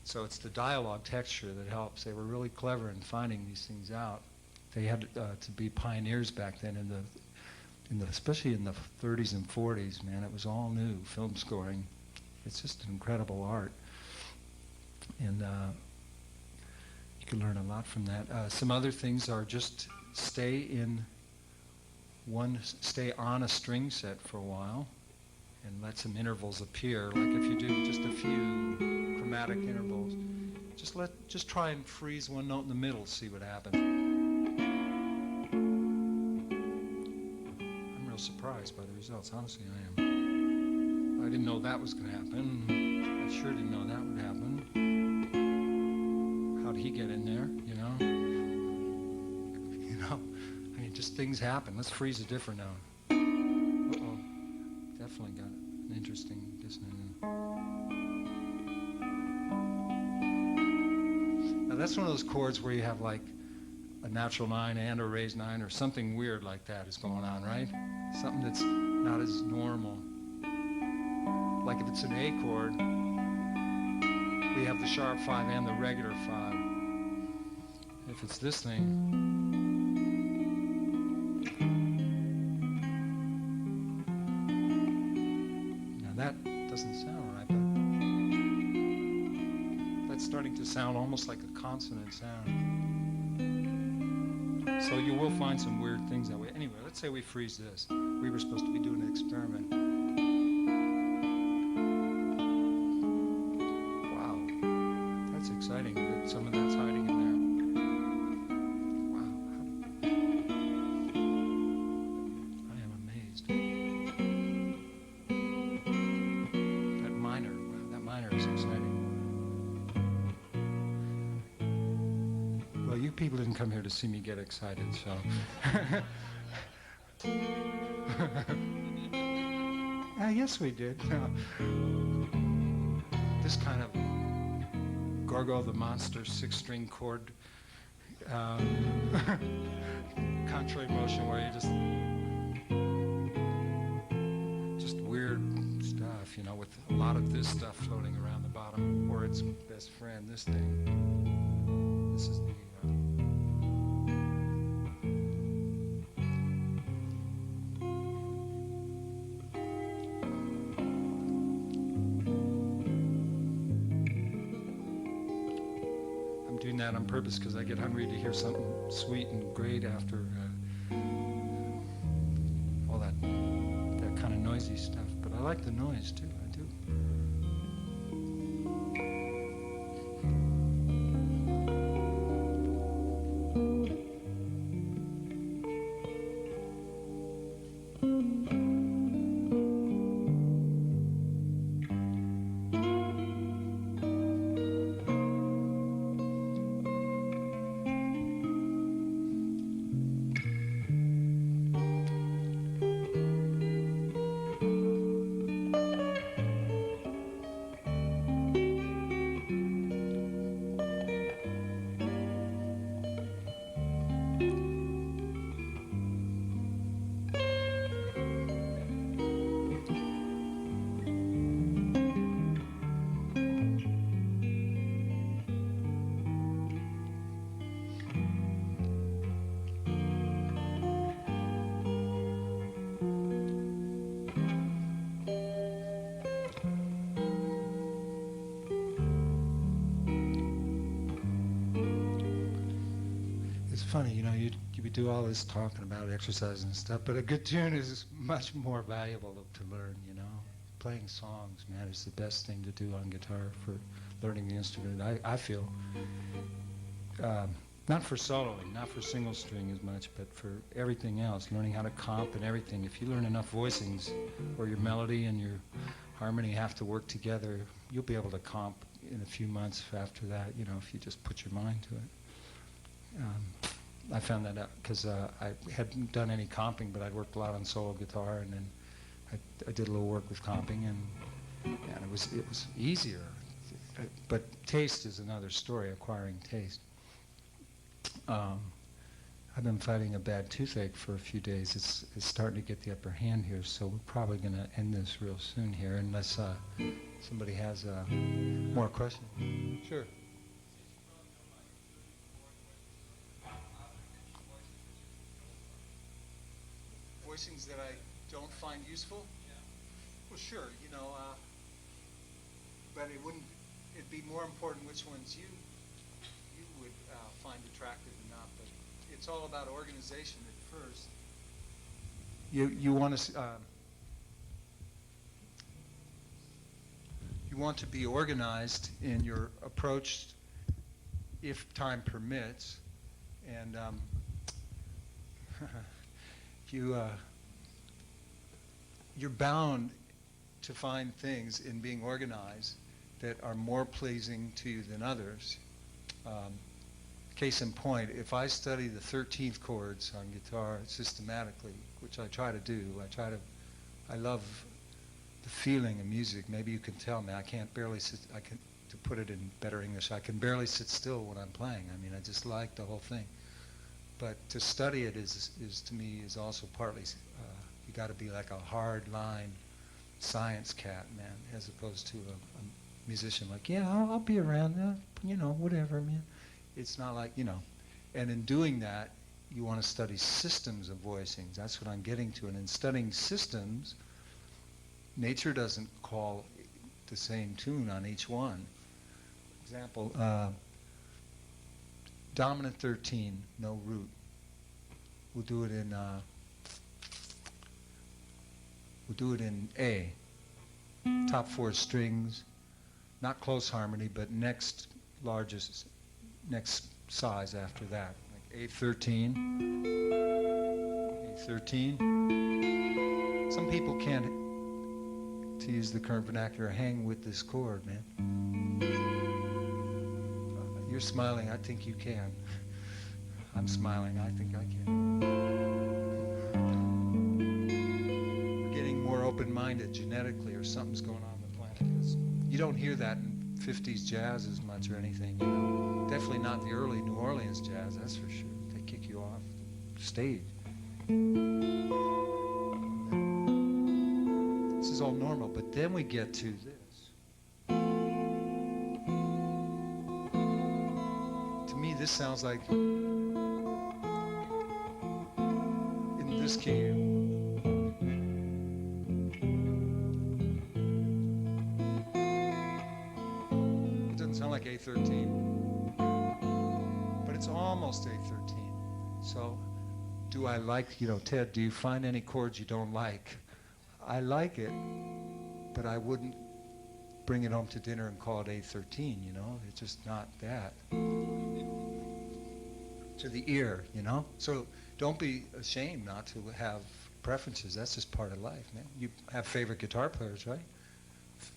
So it's the dialogue texture that helps. They were really clever in finding these things out. They had to be pioneers back then especially in the 30s and 40s, man. It was all new, film scoring. It's just an incredible art. And you can learn a lot from that. Some other things are just stay on a string set for a while and let some intervals appear. Like if you do just a few chromatic intervals, just try and freeze one note in the middle, see what happens. I'm real surprised by the results, honestly I am. I didn't know that was going to happen. I sure didn't know that would happen. How'd he get in there, I mean, just things happen. Let's freeze a different note. Uh-oh. Definitely got an interesting dissonance. Now that's one of those chords where you have like a natural 9 and a raised 9 or something weird like that is going on, right? Something that's not as normal. Like if it's an A chord, we have the sharp 5 and the regular 5. If it's this thing, starting to sound almost like a consonant sound. So you will find some weird things that way. Anyway, let's say we freeze this. We were supposed to be doing an experiment. Wow, that's exciting. Some of that's hiding in there. Wow. I am amazed. That minor, wow, that minor is exciting. You people didn't come here to see me get excited, so. Yes, we did. This kind of Gorgo the Monster 6-string chord contrary motion where you just weird stuff, with a lot of this stuff floating around the bottom, or its best friend, this thing. This is the I'm doing that on purpose because I get hungry to hear something sweet and great after all that kind of noisy stuff. But I like the noise too. I do. It's funny, you know, you do all this talking about exercise and stuff, but a good tune is much more valuable to learn, you know. Playing songs, man, is the best thing to do on guitar for learning the instrument, I feel. Not for soloing, not for single string as much, but for everything else, learning how to comp and everything. If you learn enough voicings where your melody and your harmony have to work together, you'll be able to comp in a few months after that, you know, if you just put your mind to it. I found that out because I hadn't done any comping, but I'd worked a lot on solo guitar, and then I did a little work with comping, and it was easier. But taste is another story, acquiring taste. I've been fighting a bad toothache for a few days. It's starting to get the upper hand here, so we're probably going to end this real soon here, unless somebody has more questions. Sure. Voicings that I don't find useful? Yeah. Well, sure, you know, but it'd be more important which ones you would find attractive or not, but it's all about organization at first. You want to you want to be organized in your approach if time permits, and you're bound to find things in being organized that are more pleasing to you than others. Case in point, if I study the 13th chords on guitar systematically, which I try to do, I love the feeling of music. Maybe you can tell me, to put it in better English, I can barely sit still when I'm playing. I mean, I just like the whole thing. But to study it is to me is also partly, you got to be like a hard line science cat, man, as opposed to a musician like, yeah, I'll be around, you know, whatever, man. It's not like, you know, and in doing that, you want to study systems of voicings. That's what I'm getting to. And in studying systems, nature doesn't call the same tune on each one. Example, dominant 13, no root. We'll do it in A. Top 4 strings, not close harmony, but next size after that. Like A13. A13. Some people can't, to use the current vernacular, hang with this chord, man. You're smiling, I think you can. I'm smiling, I think I can. We're getting more open-minded genetically, or something's going on on the planet. 'Cause you don't hear that in 50s jazz as much or anything, you know. Definitely not the early New Orleans jazz, that's for sure. They kick you off the stage. This is all normal, but then we get to this. To me, this sounds like, in this key, it doesn't sound like A13, but it's almost A13. So, do I like, you know, Ted, do you find any chords you don't like? I like it, but I wouldn't bring it home to dinner and call it A13, you know? It's just not that. To the ear, you know? So don't be ashamed not to have preferences. That's just part of life, man. You have favorite guitar players, right?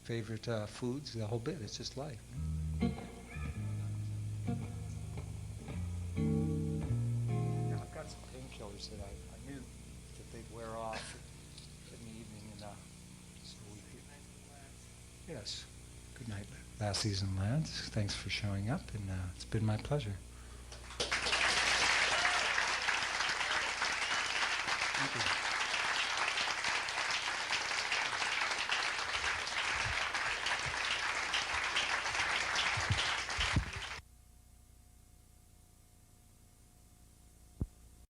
Favorite foods, the whole bit. It's just life. Yeah, I've got some painkillers that I knew that they'd wear off in the evening, and so we. Yes. Good night, Last Season Lads. Thanks for showing up, and it's been my pleasure. Thank you.